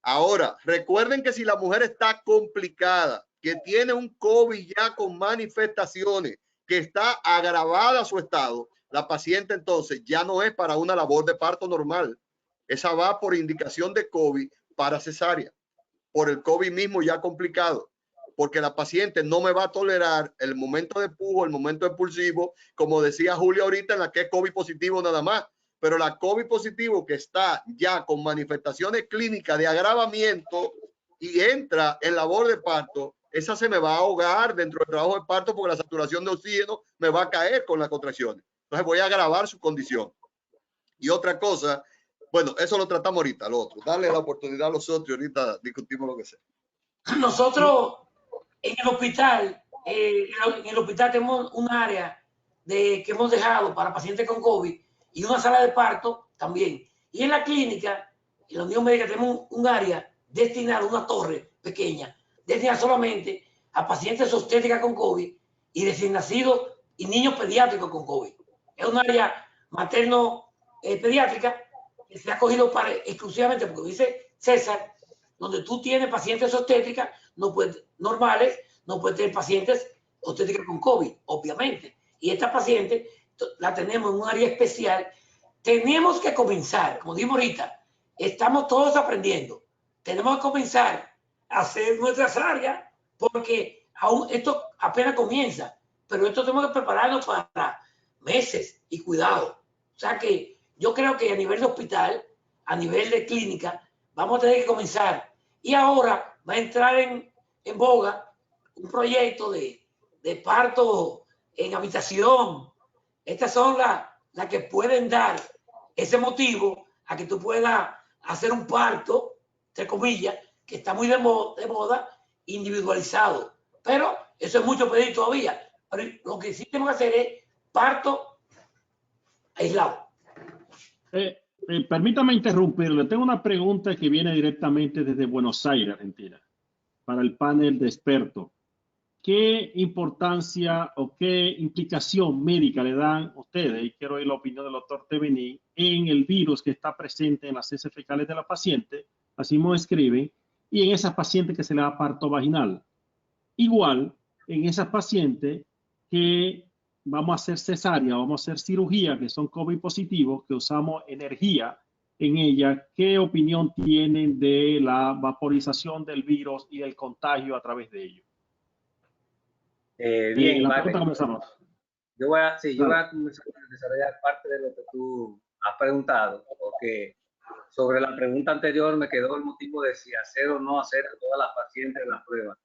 Ahora, recuerden que si la mujer está complicada, que tiene un COVID ya con manifestaciones, que está agravada su estado, la paciente entonces ya no es para una labor de parto normal. Esa va por indicación de COVID para cesárea, por el COVID mismo ya complicado, porque la paciente no me va a tolerar el momento de pujo, el momento expulsivo, como decía Julio ahorita, en la que es COVID positivo nada más, pero la COVID positivo que está ya con manifestaciones clínicas de agravamiento y entra en labor de parto, esa se me va a ahogar dentro del trabajo de parto porque la saturación de oxígeno me va a caer con las contracciones. Entonces voy a agravar su condición. Y otra cosa, bueno, eso lo tratamos ahorita, lo otro. Darle la oportunidad a los otros y ahorita discutimos lo que sea. Nosotros en el hospital tenemos un área que hemos dejado para pacientes con COVID y una sala de parto también. Y en la clínica, en la Unión Médica, tenemos un área destinada, una torre pequeña, destinada solamente a pacientes obstétricas con COVID y recién nacidos y niños pediátricos con COVID. Es un área materno-pediátrica que se ha cogido exclusivamente, porque dice César, donde tú tienes pacientes obstétricas normales, no puedes tener pacientes obstétricas con COVID, obviamente. Y esta paciente la tenemos en un área especial. Tenemos que comenzar, como dijimos ahorita, estamos todos aprendiendo. Tenemos que comenzar a hacer nuestras áreas porque aún esto apenas comienza, pero esto tenemos que prepararnos para meses y cuidado. O sea que yo creo que a nivel de hospital, a nivel de clínica, vamos a tener que comenzar. Y ahora va a entrar en boga un proyecto de parto en habitación. Estas son las que pueden dar ese motivo a que tú puedas hacer un parto, entre comillas, que está muy de moda, individualizado. Pero eso es mucho pedir todavía. Pero lo que sí tenemos que hacer es parto aislado. Permítame interrumpirle. Tengo una pregunta que viene directamente desde Buenos Aires, Argentina, para el panel de expertos. ¿Qué importancia o qué implicación médica le dan ustedes, y quiero oír la opinión del doctor Tebení, en el virus que está presente en las heces fecales de la paciente, así como escriben, y en esas pacientes que se le da parto vaginal? Igual, en esas pacientes que vamos a hacer cesárea, vamos a hacer cirugía, que son COVID positivos, que usamos energía en ella, ¿qué opinión tienen de la vaporización del virus y del contagio a través de ello? Bien, la pregunta comenzamos. Yo voy a comenzar a desarrollar parte de lo que tú has preguntado, porque sobre la pregunta anterior me quedó el motivo de si hacer o no hacer a todas las pacientes la prueba.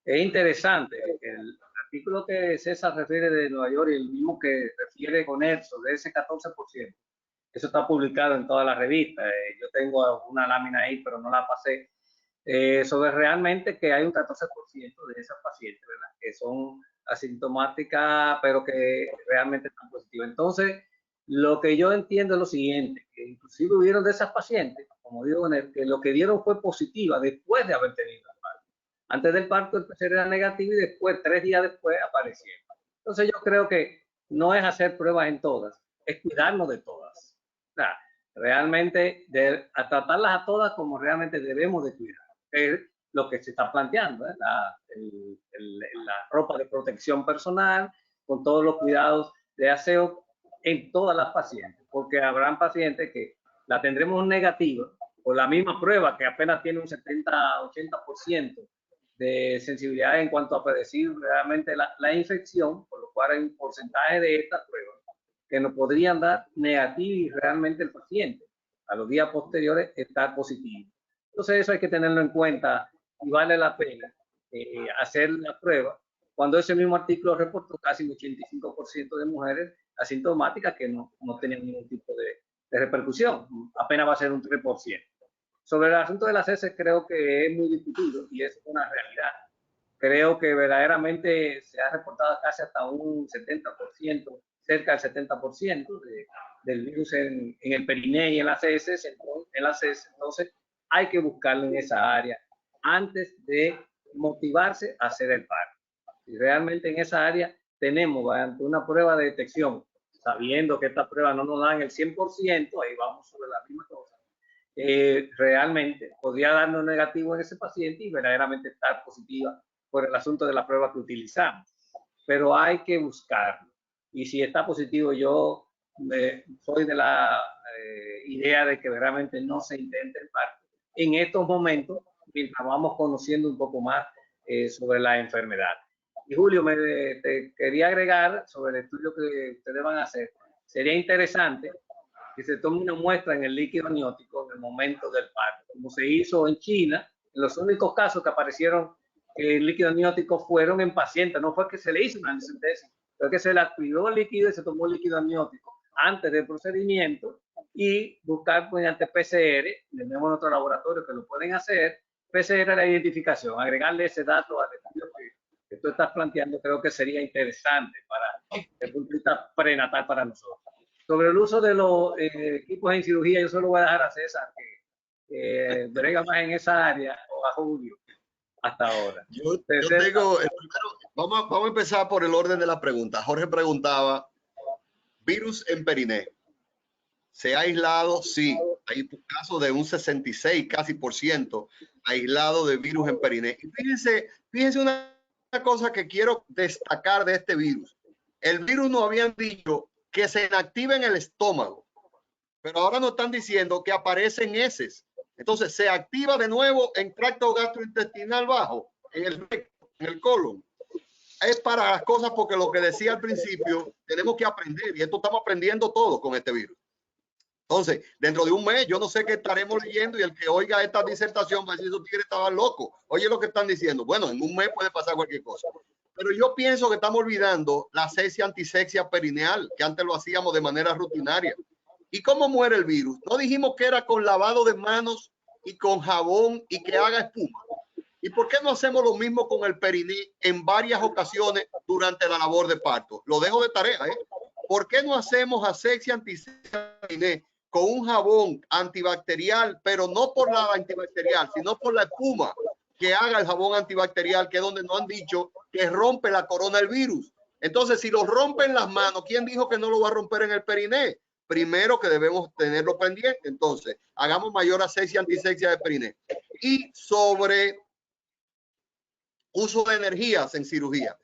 Es interesante, el artículo que César refiere de Nueva York y el mismo que refiere con eso, de ese 14%, Eso está publicado en todas las revistas. Yo tengo una lámina ahí, pero no la pasé. Sobre realmente que hay un 14% de esas pacientes, ¿verdad?, que son asintomáticas, pero que realmente están positivas. Entonces, lo que yo entiendo es lo siguiente, que inclusive hubieron de esas pacientes, como digo, que lo que dieron fue positiva después de haber tenido el parto. Antes del parto el PCR era negativo y después, 3 días después, aparecieron. Entonces yo creo que no es hacer pruebas en todas, es cuidarnos de todas. O sea, realmente a tratarlas a todas como realmente debemos de cuidar. Es lo que se está planteando, ¿eh? La ropa de protección personal, con todos los cuidados de aseo en todas las pacientes, porque habrán pacientes que la tendremos negativa por la misma prueba que apenas tiene un 70-80% de sensibilidad en cuanto a predecir realmente la infección, por lo cual hay un porcentaje de estas pruebas que nos podrían dar negativo y realmente el paciente a los días posteriores está positivo. Entonces eso hay que tenerlo en cuenta y vale la pena hacer la prueba, cuando ese mismo artículo reportó casi un 85% de mujeres asintomáticas que no tenían ningún tipo de repercusión, apenas va a ser un 3%. Sobre el asunto de las heces creo que es muy discutido y es una realidad. Creo que verdaderamente se ha reportado casi hasta un 70%, cerca del 70% del virus en el periné y en las heces. Entonces hay que buscarlo en esa área antes de motivarse a hacer el parto. Si realmente en esa área tenemos una prueba de detección, sabiendo que esta prueba no nos dan el 100%, ahí vamos sobre la misma cosa, realmente podría darnos negativo en ese paciente y verdaderamente estar positiva por el asunto de la prueba que utilizamos. Pero hay que buscarlo. Y si está positivo, yo soy de la idea de que realmente no se intente el parto en estos momentos, mientras vamos conociendo un poco más sobre la enfermedad. Y Julio, te quería agregar sobre el estudio que ustedes van a hacer. Sería interesante que se tome una muestra en el líquido amniótico en el momento del parto, como se hizo en China. En los únicos casos que aparecieron el líquido amniótico fueron en pacientes, no fue que se le hizo una anestesia, fue que se le activó el líquido y se tomó el líquido amniótico antes del procedimiento, y buscar mediante PCR, tenemos nuestro laboratorio que lo pueden hacer, PCR la identificación, agregarle ese dato al estudio que tú estás planteando, creo que sería interesante para el punto de vista prenatal para nosotros. Sobre el uso de los equipos en cirugía, yo solo voy a dejar a César que brega más en esa área, o a Julio, hasta ahora. Yo tengo, vamos a empezar por el orden de la pregunta. Jorge preguntaba, virus en periné. ¿Se ha aislado? Sí. Hay un caso de un 66 casi % aislado de virus en periné. Y fíjense una cosa que quiero destacar de este virus. El virus nos habían dicho que se inactiva en el estómago, pero ahora nos están diciendo que aparece en heces. Entonces se activa de nuevo en tracto gastrointestinal bajo, en el colon. Es para las cosas, porque lo que decía al principio, tenemos que aprender, y esto estamos aprendiendo todo con este virus. Entonces, dentro de un mes, yo no sé qué estaremos leyendo, y el que oiga esta disertación va a decir, esos tigres estaban locos. Oye lo que están diciendo. Bueno, en un mes puede pasar cualquier cosa. Pero yo pienso que estamos olvidando la asepsia antisexia perineal, que antes lo hacíamos de manera rutinaria. ¿Y cómo muere el virus? No dijimos que era con lavado de manos y con jabón y que haga espuma. ¿Y por qué no hacemos lo mismo con el periné en varias ocasiones durante la labor de parto? Lo dejo de tarea, ¿eh? ¿Por qué no hacemos asepsia antisexia periné con un jabón antibacterial, pero no por la antibacterial, sino por la espuma que haga el jabón antibacterial, que es donde nos han dicho que rompe la corona del virus? Entonces, si lo rompe en las manos, ¿quién dijo que no lo va a romper en el periné? Primero que debemos tenerlo pendiente. Entonces, hagamos mayor asepsia antisexia de periné. Y sobre uso de energías en cirugía.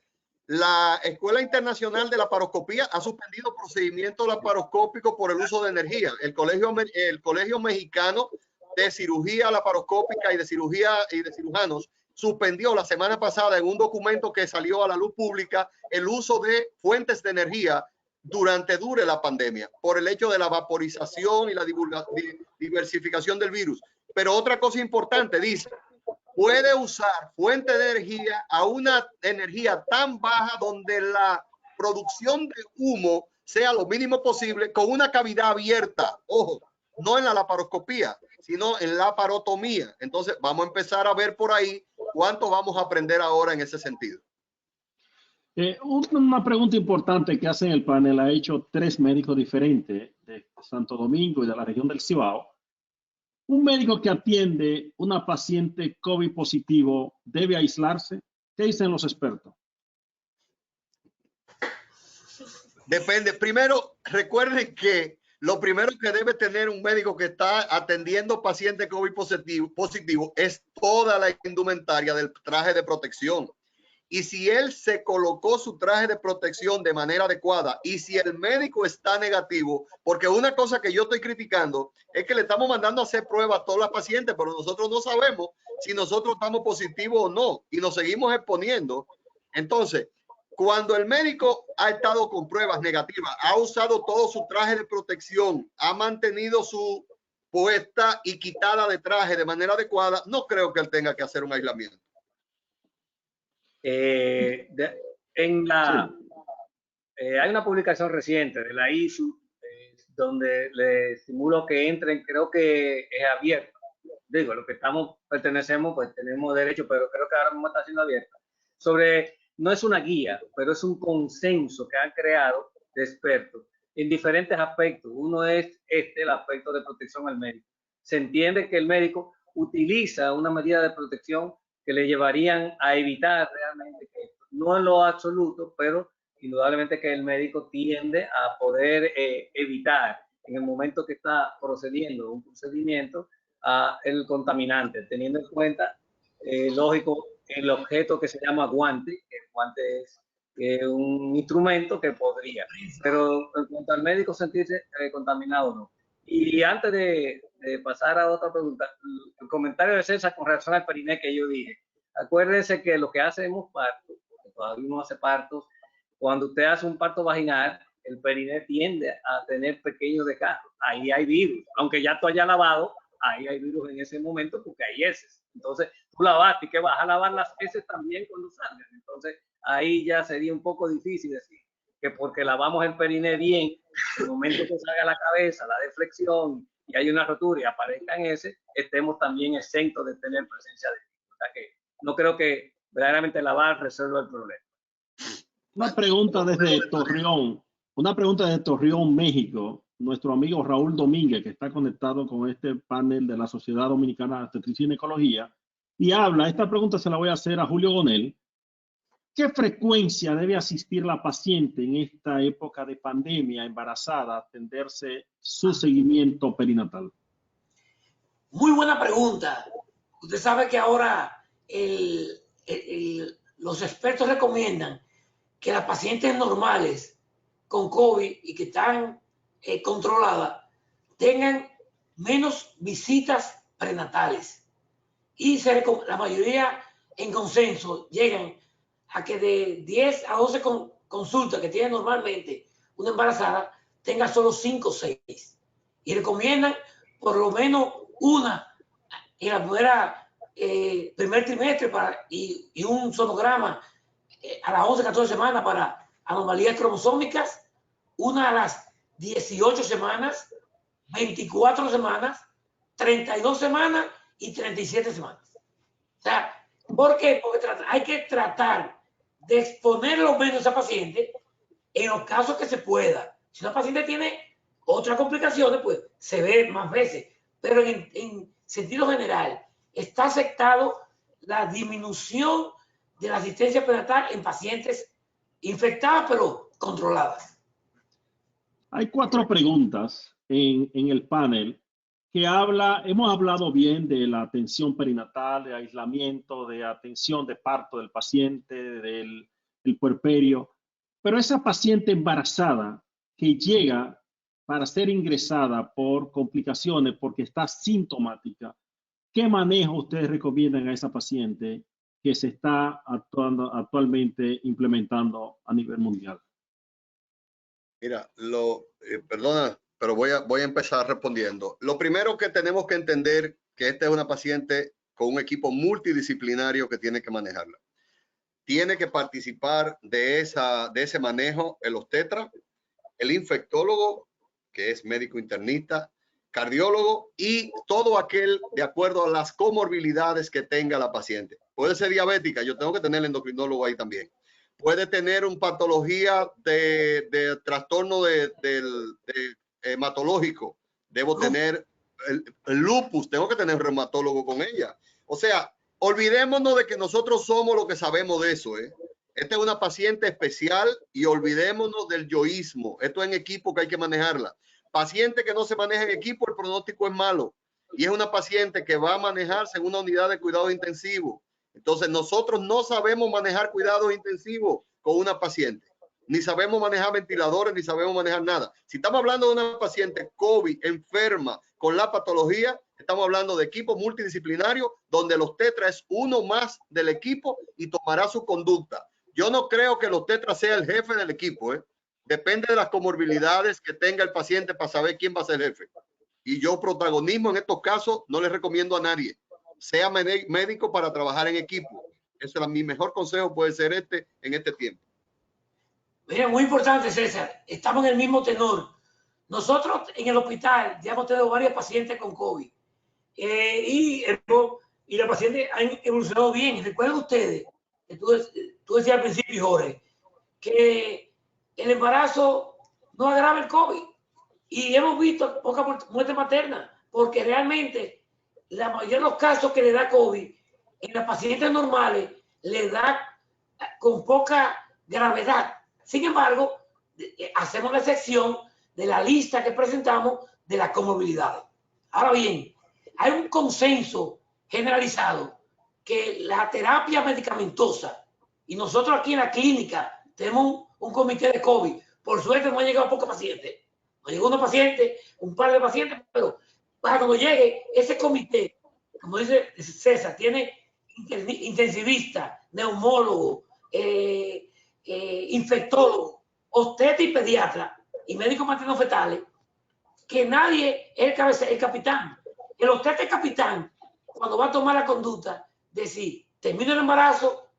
La Escuela Internacional de Laparoscopía ha suspendido procedimientos laparoscópicos por el uso de energía. El Colegio Mexicano de Cirugía Laparoscópica y de Cirujanos suspendió la semana pasada, en un documento que salió a la luz pública, el uso de fuentes de energía dure la pandemia, por el hecho de la vaporización y la diversificación del virus. Pero otra cosa importante, dice, puede usar fuente de energía a una energía tan baja donde la producción de humo sea lo mínimo posible con una cavidad abierta. Ojo, no en la laparoscopía, sino en la laparotomía. Entonces vamos a empezar a ver por ahí cuánto vamos a aprender ahora en ese sentido. Una pregunta importante que hace en el panel ha hecho 3 médicos diferentes de Santo Domingo y de la región del Cibao. ¿Un médico que atiende una paciente COVID positivo debe aislarse? ¿Qué dicen los expertos? Depende. Primero, recuerden que lo primero que debe tener un médico que está atendiendo pacientes COVID positivo es toda la indumentaria del traje de protección. Y si él se colocó su traje de protección de manera adecuada y si el médico está negativo, porque una cosa que yo estoy criticando es que le estamos mandando a hacer pruebas a todas las pacientes, pero nosotros no sabemos si nosotros estamos positivos o no y nos seguimos exponiendo. Entonces, cuando el médico ha estado con pruebas negativas, ha usado todo su traje de protección, ha mantenido su puesta y quitada de traje de manera adecuada, no creo que él tenga que hacer un aislamiento. Hay una publicación reciente de la ISU donde le estimulo que entren, creo que es abierto. Digo, lo que pertenecemos, pues tenemos derecho, pero creo que ahora mismo está siendo abierta. No es una guía, pero es un consenso que han creado de expertos en diferentes aspectos. Uno es el aspecto de protección al médico. Se entiende que el médico utiliza una medida de protección que le llevarían a evitar realmente que no en lo absoluto, pero indudablemente que el médico tiende a poder evitar en el momento que está procediendo un procedimiento el contaminante, teniendo en cuenta, lógico, el objeto que se llama guante. El guante es un instrumento que podría, pero en cuanto al médico sentirse contaminado, no. Y antes de pasar a otra pregunta, el comentario de César con relación al periné que yo dije, acuérdense que lo que hacemos partos, todavía uno hace partos, cuando usted hace un parto vaginal, el periné tiende a tener pequeños desgarros, ahí hay virus, aunque ya tú hayas lavado, ahí hay virus en ese momento porque hay heces. Entonces, tú lavaste y que vas a lavar las heces también cuando salgan. Entonces, ahí ya sería un poco difícil decir que porque lavamos el periné bien, en el momento que salga la cabeza, la deflexión y hay una rotura y aparezcan heces, estemos también exentos de tener presencia de virus. O sea que no creo que verdaderamente lavar resuelva el problema. Una pregunta desde Torreón, México. Nuestro amigo Raúl Domínguez, que está conectado con este panel de la Sociedad Dominicana de Obstetricia y Ginecología, y esta pregunta se la voy a hacer a Julio Gonel. ¿Qué frecuencia debe asistir la paciente en esta época de pandemia embarazada a atenderse su seguimiento perinatal? Muy buena pregunta. Usted sabe que ahora los expertos recomiendan que las pacientes normales con COVID y que están controladas tengan menos visitas prenatales. Y la mayoría en consenso llegan a que de 10 a 12 consultas que tiene normalmente una embarazada, tenga solo 5 o 6. Y recomiendan por lo menos una en la primer trimestre y un sonograma a las 11, 14 semanas para anomalías cromosómicas, una a las 18 semanas, 24 semanas, 32 semanas y 37 semanas. O sea, ¿por qué? Porque hay que tratar de exponer lo menos a esa paciente en los casos que se pueda. Si una paciente tiene otras complicaciones, pues se ve más veces. Pero en sentido general, está aceptado la disminución de la asistencia prenatal en pacientes infectadas pero controladas. Hay 4 preguntas en el panel que hemos hablado bien de la atención perinatal, de aislamiento, de atención de parto del paciente, del puerperio, pero esa paciente embarazada que llega para ser ingresada por complicaciones porque está sintomática, ¿qué manejo ustedes recomiendan a esa paciente que se está actualmente implementando a nivel mundial? Mira, perdona, pero voy a empezar respondiendo. Lo primero que tenemos que entender que esta es una paciente con un equipo multidisciplinario que tiene que manejarla. Tiene que participar de ese manejo el obstetra, el infectólogo, que es médico internista, cardiólogo y todo aquel de acuerdo a las comorbilidades que tenga la paciente. Puede ser diabética, yo tengo que tener el endocrinólogo ahí también. Puede tener una patología de trastorno hematológico. Debo tener el lupus, tengo que tener un reumatólogo con ella. O sea, olvidémonos de que nosotros somos lo que sabemos de eso, ¿eh? Esta es una paciente especial y olvidémonos del yoísmo. Esto es en equipo que hay que manejarla. Paciente que no se maneja en equipo, el pronóstico es malo. Y es una paciente que va a manejarse en una unidad de cuidado intensivo. Entonces, nosotros no sabemos manejar cuidados intensivos con una paciente. Ni sabemos manejar ventiladores, ni sabemos manejar nada. Si estamos hablando de una paciente COVID enferma con la patología, estamos hablando de equipo multidisciplinario donde los tetras es uno más del equipo y tomará su conducta. Yo no creo que los tetras sea el jefe del equipo, ¿eh? Depende de las comorbilidades que tenga el paciente para saber quién va a ser el jefe. Y yo protagonismo en estos casos no le recomiendo a nadie. Sea médico para trabajar en equipo. Ese es mi mejor consejo, puede ser en este tiempo. Mira, muy importante, César. Estamos en el mismo tenor. Nosotros en el hospital ya hemos tenido varios pacientes con COVID. Y la paciente han evolucionado bien. Recuerden ustedes, que tú decías al principio, Jorge, que el embarazo no agrava el COVID. Y hemos visto poca muerte materna, porque realmente la mayoría de los casos que le da COVID en las pacientes normales le da con poca gravedad. Sin embargo, hacemos la excepción de la lista que presentamos de las comorbilidades. Ahora bien, hay un consenso generalizado que la terapia medicamentosa, y nosotros aquí en la clínica tenemos un comité de COVID, por suerte no han llegado pocos pacientes, no llegó unos pacientes, un par de pacientes, pero para cuando llegue ese comité, como dice César, tiene intensivista, neumólogo, infectólogo, obstetra y pediatra y médicos materno-fetales, que nadie es el capitán. El obstetra es capitán cuando va a tomar la conducta de si termino el embarazo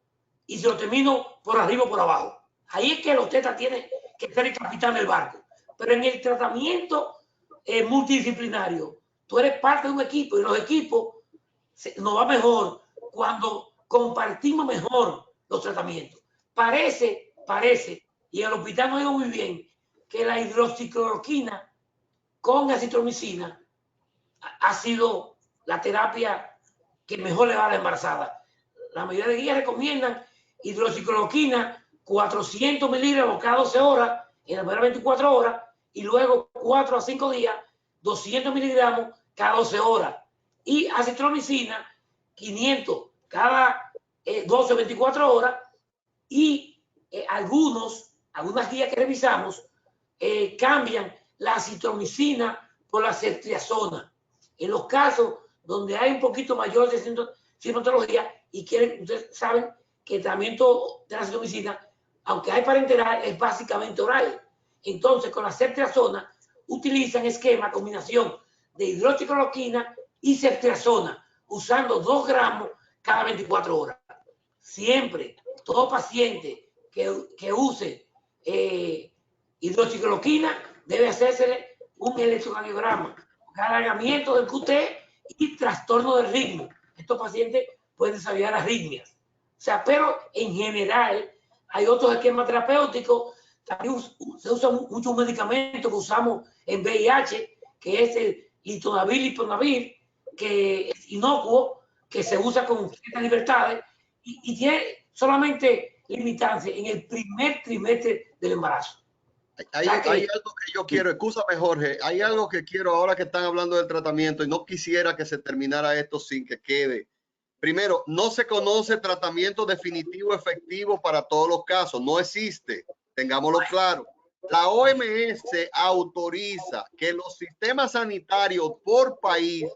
y si lo termino por arriba o por abajo. Ahí es que el obstetra tiene que ser el capitán del barco. Pero en el tratamiento multidisciplinario, tú eres parte de un equipo y los equipos nos va mejor cuando compartimos mejor los tratamientos. Parece, y en el hospital nos digo muy bien, que la hidroxicloroquina con acitromicina ha sido la terapia que mejor le va a la embarazada. La mayoría de guías recomiendan hidroxicloroquina 400 miligramos cada 12 horas en las primeras 24 horas y luego 4 a 5 días 200 miligramos cada 12 horas y acitromicina 500 cada 12 o 24 horas y algunas guías que revisamos cambian la acitromicina por la ceftriaxona. En los casos donde hay un poquito mayor de sintomatología y ustedes saben que el tratamiento de la acitromicina, aunque hay parenteral, es básicamente oral. Entonces, con la ceftriaxona utilizan esquema, combinación de hidroxicloroquina y ceftriaxona, usando 2 gramos cada 24 horas. Siempre, todo paciente que use hidroxicloroquina debe hacerse un electrocardiograma, alargamiento del QT y trastorno del ritmo. Estos pacientes pueden desarrollar arritmias. O sea, pero en general hay otros esquemas terapéuticos. También se usa muchos medicamentos que usamos en VIH, que es el litonavir y pronavir, que es inocuo, que se usa con ciertas libertades y tiene solamente limitancia en el primer trimestre del embarazo. Hay algo que yo quiero, excúsame Jorge, hay algo que quiero ahora que están hablando del tratamiento y no quisiera que se terminara esto sin que quede. Primero, no se conoce tratamiento definitivo efectivo para todos los casos, no existe, tengámoslo claro. La OMS autoriza que los sistemas sanitarios por país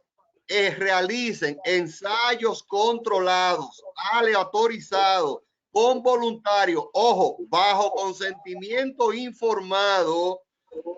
realicen ensayos controlados, aleatorizados, con voluntarios, ojo, bajo consentimiento informado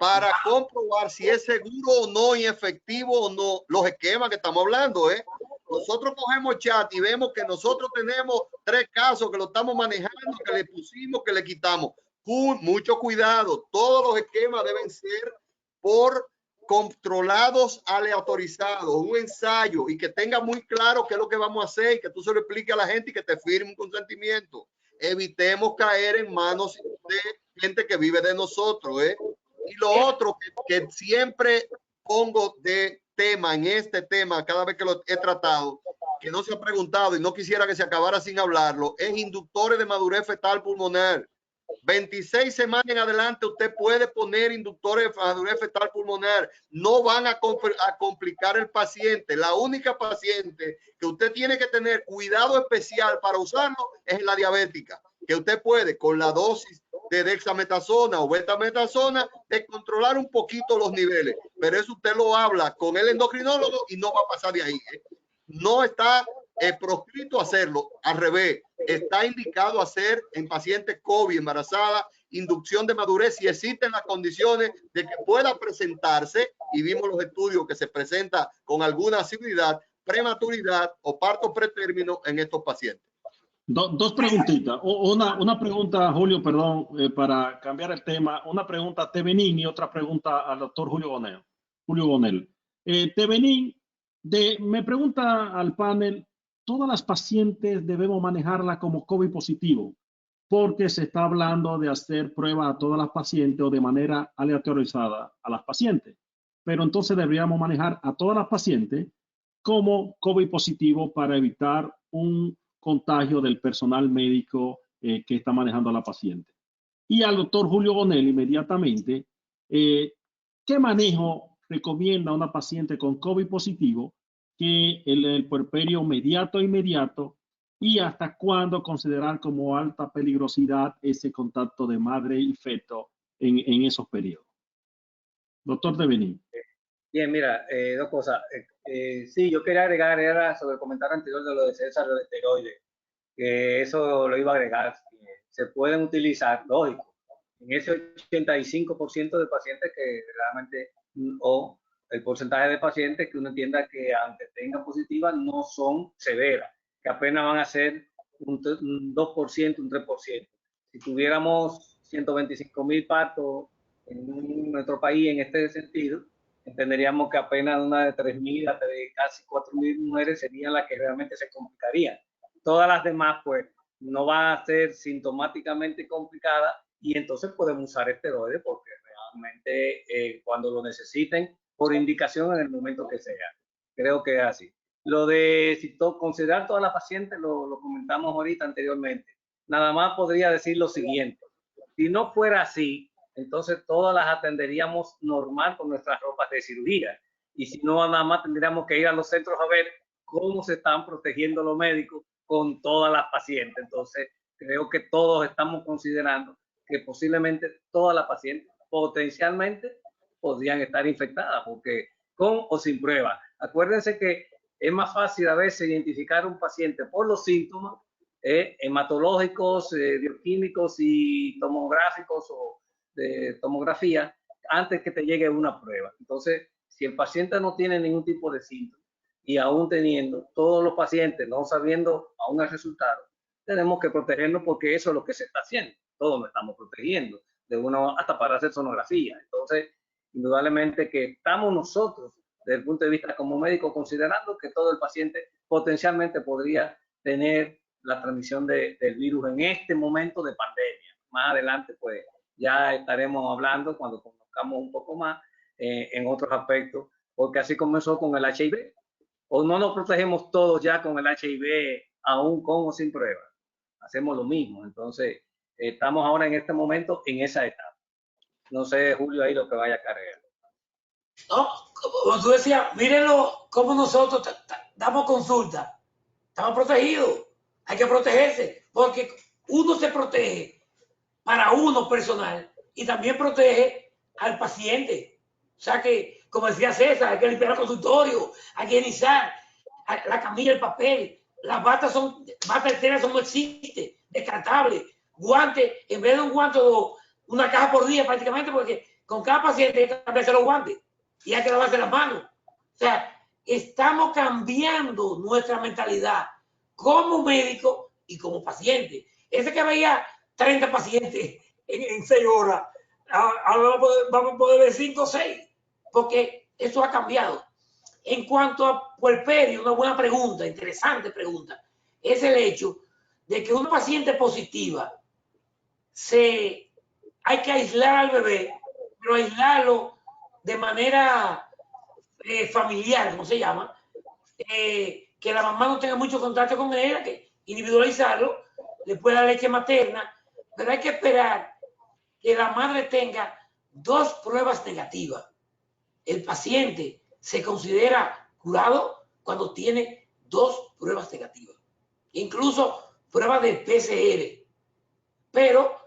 para comprobar si es seguro o no y efectivo o no los esquemas que estamos hablando, ¿eh? Nosotros cogemos chat y vemos que nosotros tenemos 3 casos que lo estamos manejando, que le pusimos, que le quitamos. mucho cuidado, todos los esquemas deben ser por controlados, aleatorizados, un ensayo, y que tenga muy claro qué es lo que vamos a hacer y que tú se lo expliques a la gente y que te firme un consentimiento. Evitemos caer en manos de gente que vive de nosotros, ¿eh? Y lo otro que siempre pongo de tema en este tema, cada vez que lo he tratado, que no se ha preguntado y no quisiera que se acabara sin hablarlo, es inductores de madurez fetal pulmonar. 26 semanas en adelante usted puede poner inductores de madurez fetal pulmonar. No van a complicar el paciente. La única paciente que usted tiene que tener cuidado especial para usarlo es la diabética, que usted puede con la dosis de dexametasona o betametasona de controlar un poquito los niveles, pero eso usted lo habla con el endocrinólogo y no va a pasar de ahí, ¿eh? No está proscrito hacerlo, al revés, está indicado hacer en pacientes COVID, embarazadas, inducción de madurez si existen las condiciones de que pueda presentarse, y vimos los estudios que se presenta con alguna asiduidad, prematuridad o parto pretérmino en estos pacientes. Dos preguntitas. Una pregunta, Julio, perdón, para cambiar el tema. Una pregunta a Tevenin y otra pregunta al doctor Julio Gonel. Tevenin, me pregunta al panel, ¿todas las pacientes debemos manejarla como COVID positivo? Porque se está hablando de hacer pruebas a todas las pacientes o de manera aleatorizada a las pacientes. Pero entonces deberíamos manejar a todas las pacientes como COVID positivo para evitar un contagio del personal médico que está manejando a la paciente. Y al doctor Julio Gonel inmediatamente, ¿qué manejo recomienda a una paciente con COVID positivo que el puerperio inmediato y hasta cuándo considerar como alta peligrosidad ese contacto de madre y feto en esos periodos? Doctor Tevenin. Bien, mira, dos cosas. Sí, yo quería agregar, era sobre el comentario anterior de lo de César de esteroides, que eso lo iba a agregar. Se pueden utilizar, lógico, en ese 85% de pacientes que realmente, o el porcentaje de pacientes que uno entienda que aunque tengan positiva no son severas, que apenas van a ser un 2%, un 3%. Si tuviéramos 125,000 partos en nuestro país en este sentido, entenderíamos que apenas una de 3,000 hasta de casi 4,000 mujeres serían las que realmente se complicarían. Todas las demás, pues, no van a ser sintomáticamente complicadas y entonces podemos usar esteroides porque realmente cuando lo necesiten, por indicación en el momento que sea. Creo que es así. Lo de considerar todas las pacientes, lo comentamos ahorita anteriormente. Nada más podría decir lo siguiente. Si no fuera así, entonces todas las atenderíamos normal con nuestras ropas de cirugía. Y si no, nada más tendríamos que ir a los centros a ver cómo se están protegiendo los médicos con todas las pacientes. Entonces, creo que todos estamos considerando que posiblemente todas las pacientes potencialmente podrían estar infectadas, porque con o sin prueba. Acuérdense que es más fácil a veces identificar un paciente por los síntomas hematológicos, bioquímicos y tomográficos o de tomografía antes que te llegue una prueba. Entonces, si el paciente no tiene ningún tipo de síntoma y aún teniendo todos los pacientes no sabiendo aún el resultado, tenemos que protegernos porque eso es lo que se está haciendo. Todos nos estamos protegiendo, de uno hasta para hacer sonografía. Entonces, indudablemente que estamos nosotros, desde el punto de vista como médico, considerando que todo el paciente potencialmente podría tener la transmisión del virus en este momento de pandemia. Más adelante, pues, ya estaremos hablando cuando conozcamos un poco más en otros aspectos, porque así comenzó con el HIV. O no nos protegemos todos ya con el HIV, aún con o sin prueba. Hacemos lo mismo. Entonces, estamos ahora en este momento en esa etapa. No sé, Julio, ahí lo que vaya a cargar. No, como tú decías, mírenlo cómo nosotros damos consulta. Estamos protegidos. Hay que protegerse, porque uno se protege para uno personal y también protege al paciente. O sea que, como decía César, hay que limpiar el consultorio, hay que higienizar la camilla, el papel. Las batas externas no existen, descartables. Guantes, en vez de un guante, una caja por día prácticamente, porque con cada paciente hay que cambiarse los guantes y hay que lavarse las manos. O sea, estamos cambiando nuestra mentalidad como médico y como paciente. Ese que veía 30 pacientes en 6 horas. Ahora vamos a poder ver 5 o 6, porque eso ha cambiado. En cuanto a puerperio, una buena pregunta, interesante pregunta, es el hecho de que una paciente positiva hay que aislar al bebé, pero aislarlo de manera familiar, ¿cómo se llama? Que la mamá no tenga mucho contacto con ella, que individualizarlo, le puede dar leche materna, pero hay que esperar que la madre tenga 2 pruebas negativas. El paciente se considera curado cuando tiene 2 pruebas negativas, incluso pruebas de PCR. Pero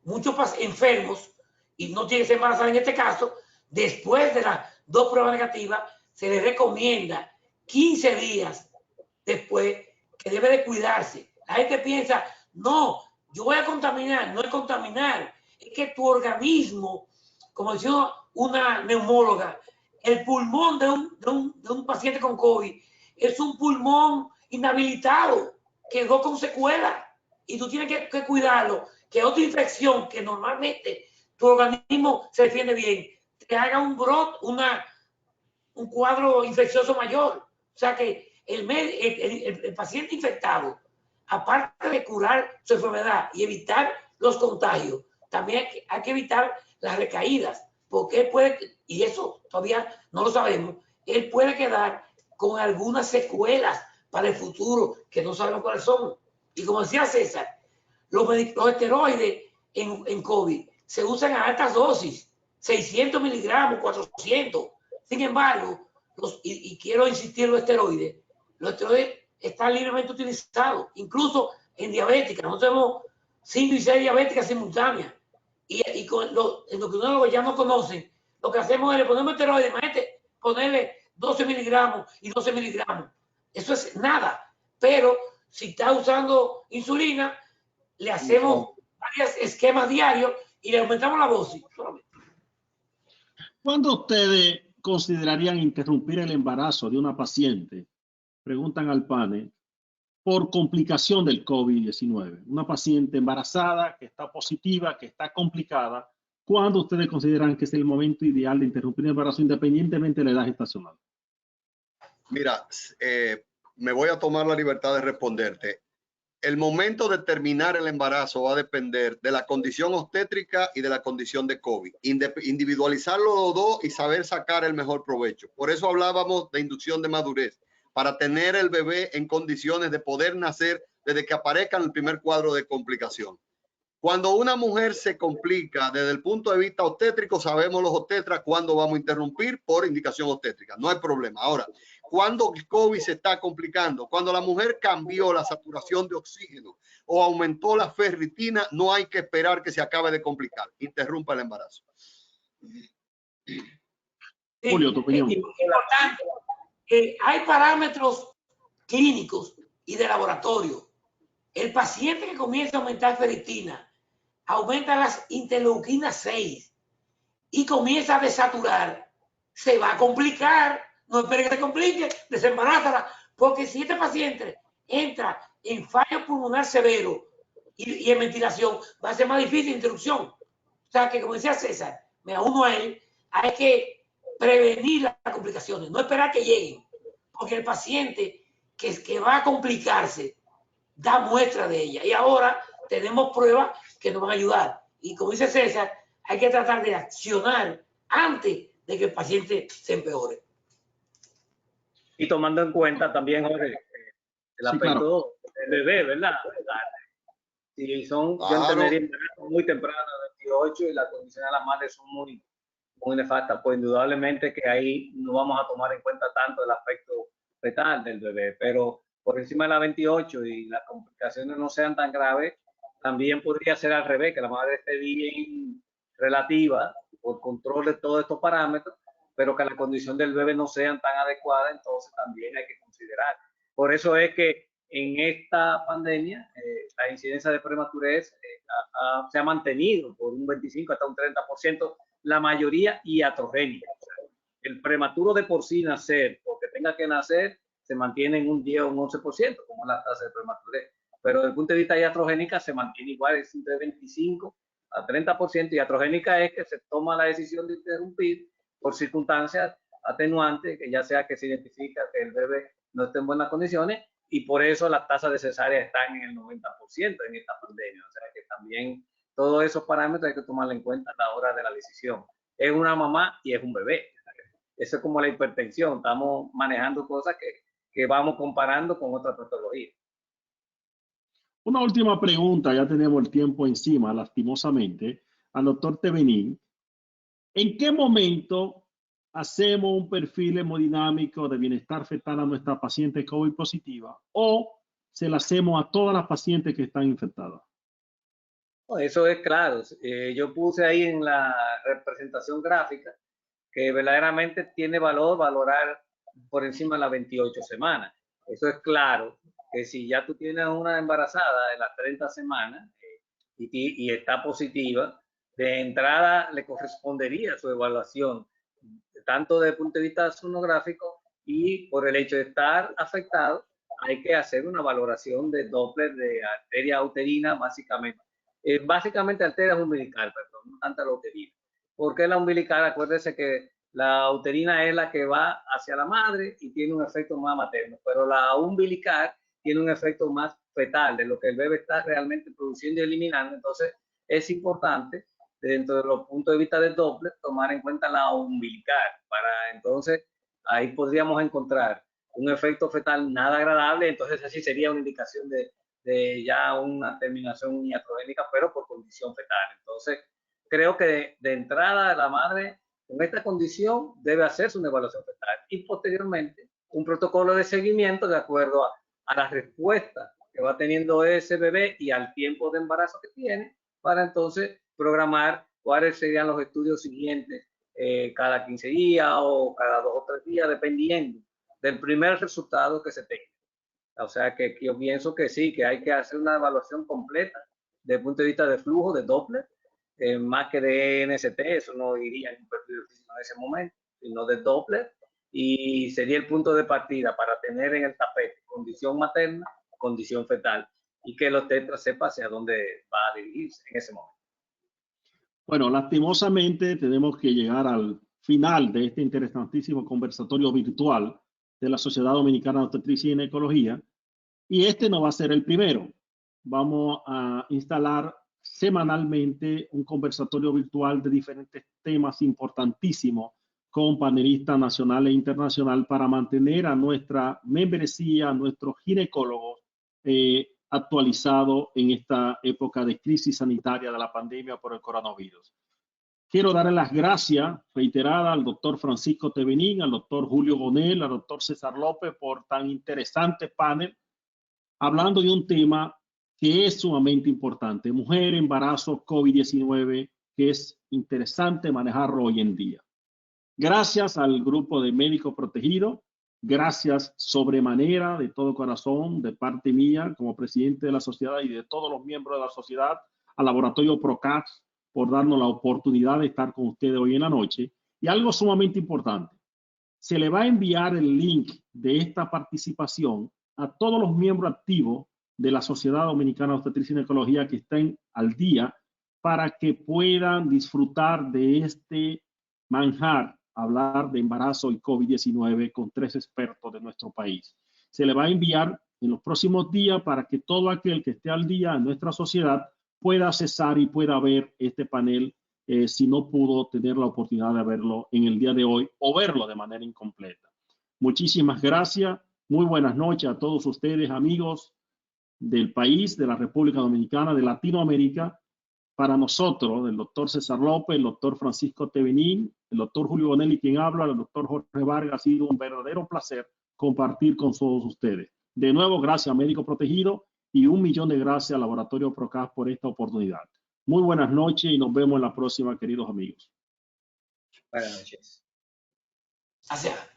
muchos enfermos, y no tiene que ser embarazada en este caso, después de las 2 pruebas negativas, se les recomienda 15 días después que debe de cuidarse. La gente piensa, no, yo voy a contaminar. No es contaminar, es que tu organismo, como decía una neumóloga, el pulmón de un paciente con COVID es un pulmón inhabilitado, quedó con secuela, y tú tienes que cuidarlo, que otra infección que normalmente tu organismo se defiende bien, te haga un brote, un cuadro infeccioso mayor. O sea que el paciente infectado, aparte de curar su enfermedad y evitar los contagios, también hay que evitar las recaídas, porque él puede, y eso todavía no lo sabemos, él puede quedar con algunas secuelas para el futuro que no sabemos cuáles son. Y como decía César, los esteroides en COVID se usan a altas dosis, 600 miligramos, 400. Sin embargo, y quiero insistir, los esteroides están libremente utilizados, incluso en diabéticas. Nosotros tenemos 5 y 6 diabéticas simultáneas. Y con los endocrinólogos ya no conocen. Lo que hacemos es le ponemos esteroides, imagínate, ponerle 12 miligramos y 12 miligramos. Eso es nada. Pero si está usando insulina, le hacemos varios esquemas diarios y le aumentamos la dosis. ¿Cuándo ustedes considerarían interrumpir el embarazo de una paciente? Preguntan al panel, por complicación del COVID-19. Una paciente embarazada que está positiva, que está complicada. ¿Cuándo ustedes consideran que es el momento ideal de interrumpir el embarazo independientemente de la edad gestacional? Mira, me voy a tomar la libertad de responderte. El momento de terminar el embarazo va a depender de la condición obstétrica y de la condición de COVID. Individualizarlo los dos y saber sacar el mejor provecho. Por eso hablábamos de inducción de madurez, para tener el bebé en condiciones de poder nacer desde que aparezca el primer cuadro de complicación. Cuando una mujer se complica desde el punto de vista obstétrico, sabemos los obstetras cuándo vamos a interrumpir por indicación obstétrica. No hay problema. Ahora, cuando el COVID se está complicando, cuando la mujer cambió la saturación de oxígeno o aumentó la ferritina, no hay que esperar que se acabe de complicar. Interrumpa el embarazo. Julio, tu opinión. Importante. Hay parámetros clínicos y de laboratorio. El paciente que comienza a aumentar ferritina aumenta las interleuquinas 6 y comienza a desaturar, se va a complicar. No espere que se complique, desembarázala, porque si este paciente entra en fallo pulmonar severo y en ventilación, va a ser más difícil la interrupción. O sea que, como decía César, me uno a él, hay que prevenir las complicaciones, no esperar que lleguen, porque el paciente que va a complicarse da muestra de ella. Y ahora tenemos pruebas que nos van a ayudar. Y como dice César, hay que tratar de accionar antes de que el paciente se empeore. Y tomando en cuenta también, Jorge, el aspecto del bebé, ¿verdad? Si son, yo entendería muy temprano, 28, y las condiciones de las madres son muy nefastas, pues indudablemente que ahí no vamos a tomar en cuenta tanto el aspecto fetal del bebé, pero por encima de la 28 y las complicaciones no sean tan graves, también podría ser al revés, que la madre esté bien relativa por control de todos estos parámetros, pero que la condición del bebé no sean tan adecuadas, entonces también hay que considerar. Por eso es que en esta pandemia la incidencia de prematurez se ha mantenido por un 25 hasta un 30%, la mayoría iatrogénica. O sea, el prematuro de por sí nacer, porque tenga que nacer, se mantiene en un 10 o un 11%, como la tasa de prematurez. pero desde el punto de vista de iatrogénica se mantiene igual, es entre 25 a 30%. Iatrogénica es que se toma la decisión de interrumpir por circunstancias atenuantes, que ya sea que se identifica que el bebé no esté en buenas condiciones, y por eso las tasas de cesárea están en el 90% en esta pandemia. O sea que también todos esos parámetros hay que tomarlo en cuenta a la hora de la decisión. Es una mamá y es un bebé. Eso es como la hipertensión. Estamos manejando cosas que vamos comparando con otras patologías. Una última pregunta, ya tenemos el tiempo encima, lastimosamente, al doctor Thevenin. ¿En qué momento hacemos un perfil hemodinámico de bienestar fetal a nuestra paciente COVID positiva o se la hacemos a todas las pacientes que están infectadas? Eso es claro. Yo puse ahí en la representación gráfica que verdaderamente tiene valor valorar por encima de las 28 semanas. Eso es claro, que si ya tú tienes una embarazada de las 30 semanas y está positiva, de entrada le correspondería su evaluación, tanto desde el punto de vista sonográfico y por el hecho de estar afectado, hay que hacer una valoración de Doppler de arteria uterina, básicamente. Básicamente arteria umbilical, perdón, no tanta la uterina. ¿Por qué la umbilical? Acuérdese que la uterina es la que va hacia la madre y tiene un efecto más materno, pero la umbilical tiene un efecto más fetal, de lo que el bebé está realmente produciendo y eliminando. Entonces, es importante, dentro de los puntos de vista del Doppler, tomar en cuenta la umbilical, para entonces ahí podríamos encontrar un efecto fetal nada agradable. Entonces así sería una indicación de ya una terminación iatrogénica, pero por condición fetal. Entonces, creo que de entrada la madre con esta condición debe hacerse una evaluación fetal y posteriormente un protocolo de seguimiento de acuerdo a la respuesta que va teniendo ese bebé y al tiempo de embarazo que tiene, para entonces programar cuáles serían los estudios siguientes cada 15 días o cada 2 o 3 días, dependiendo del primer resultado que se tenga. O sea que yo pienso que sí, que hay que hacer una evaluación completa desde el punto de vista de flujo, de Doppler, más que de NST, eso no iría en un perfil físico en ese momento, sino de Doppler, y sería el punto de partida para tener en el tapete condición materna, condición fetal, y que el obstetra sepa hacia dónde va a dirigirse en ese momento. Bueno, lastimosamente tenemos que llegar al final de este interesantísimo conversatorio virtual de la Sociedad Dominicana de Obstetricia y Ginecología, y este no va a ser el primero. Vamos a instalar semanalmente un conversatorio virtual de diferentes temas importantísimos con panelistas nacional e internacional para mantener a nuestra membresía, a nuestros ginecólogos actualizados en esta época de crisis sanitaria de la pandemia por el coronavirus. Quiero darle las gracias reiteradas al doctor Francisco Thevenin, al doctor Julio Gonel, al doctor César López por tan interesante panel, hablando de un tema que es sumamente importante, mujer, embarazo, COVID-19, que es interesante manejarlo hoy en día. Gracias al grupo de Médicos Protegidos, gracias sobremanera de todo corazón de parte mía como presidente de la sociedad y de todos los miembros de la sociedad, al laboratorio PROCAS por darnos la oportunidad de estar con ustedes hoy en la noche. Y algo sumamente importante, se le va a enviar el link de esta participación a todos los miembros activos de la Sociedad Dominicana de Obstetricia y Ginecología que estén al día para que puedan disfrutar de este manjar, hablar de embarazo y COVID-19 con 3 expertos de nuestro país. Se le va a enviar en los próximos días para que todo aquel que esté al día en nuestra sociedad pueda accesar y pueda ver este panel si no pudo tener la oportunidad de verlo en el día de hoy o verlo de manera incompleta. Muchísimas gracias. Muy buenas noches a todos ustedes, amigos del país, de la República Dominicana, de Latinoamérica. Para nosotros, el doctor César López, el doctor Francisco Thevenin, el doctor Julio Bonelli, quien habla, el doctor Jorge Vargas, ha sido un verdadero placer compartir con todos ustedes. De nuevo, gracias a Médico Protegido y 1.000.000 de gracias al Laboratorio PROCAS por esta oportunidad. Muy buenas noches y nos vemos en la próxima, queridos amigos. Buenas noches. Gracias.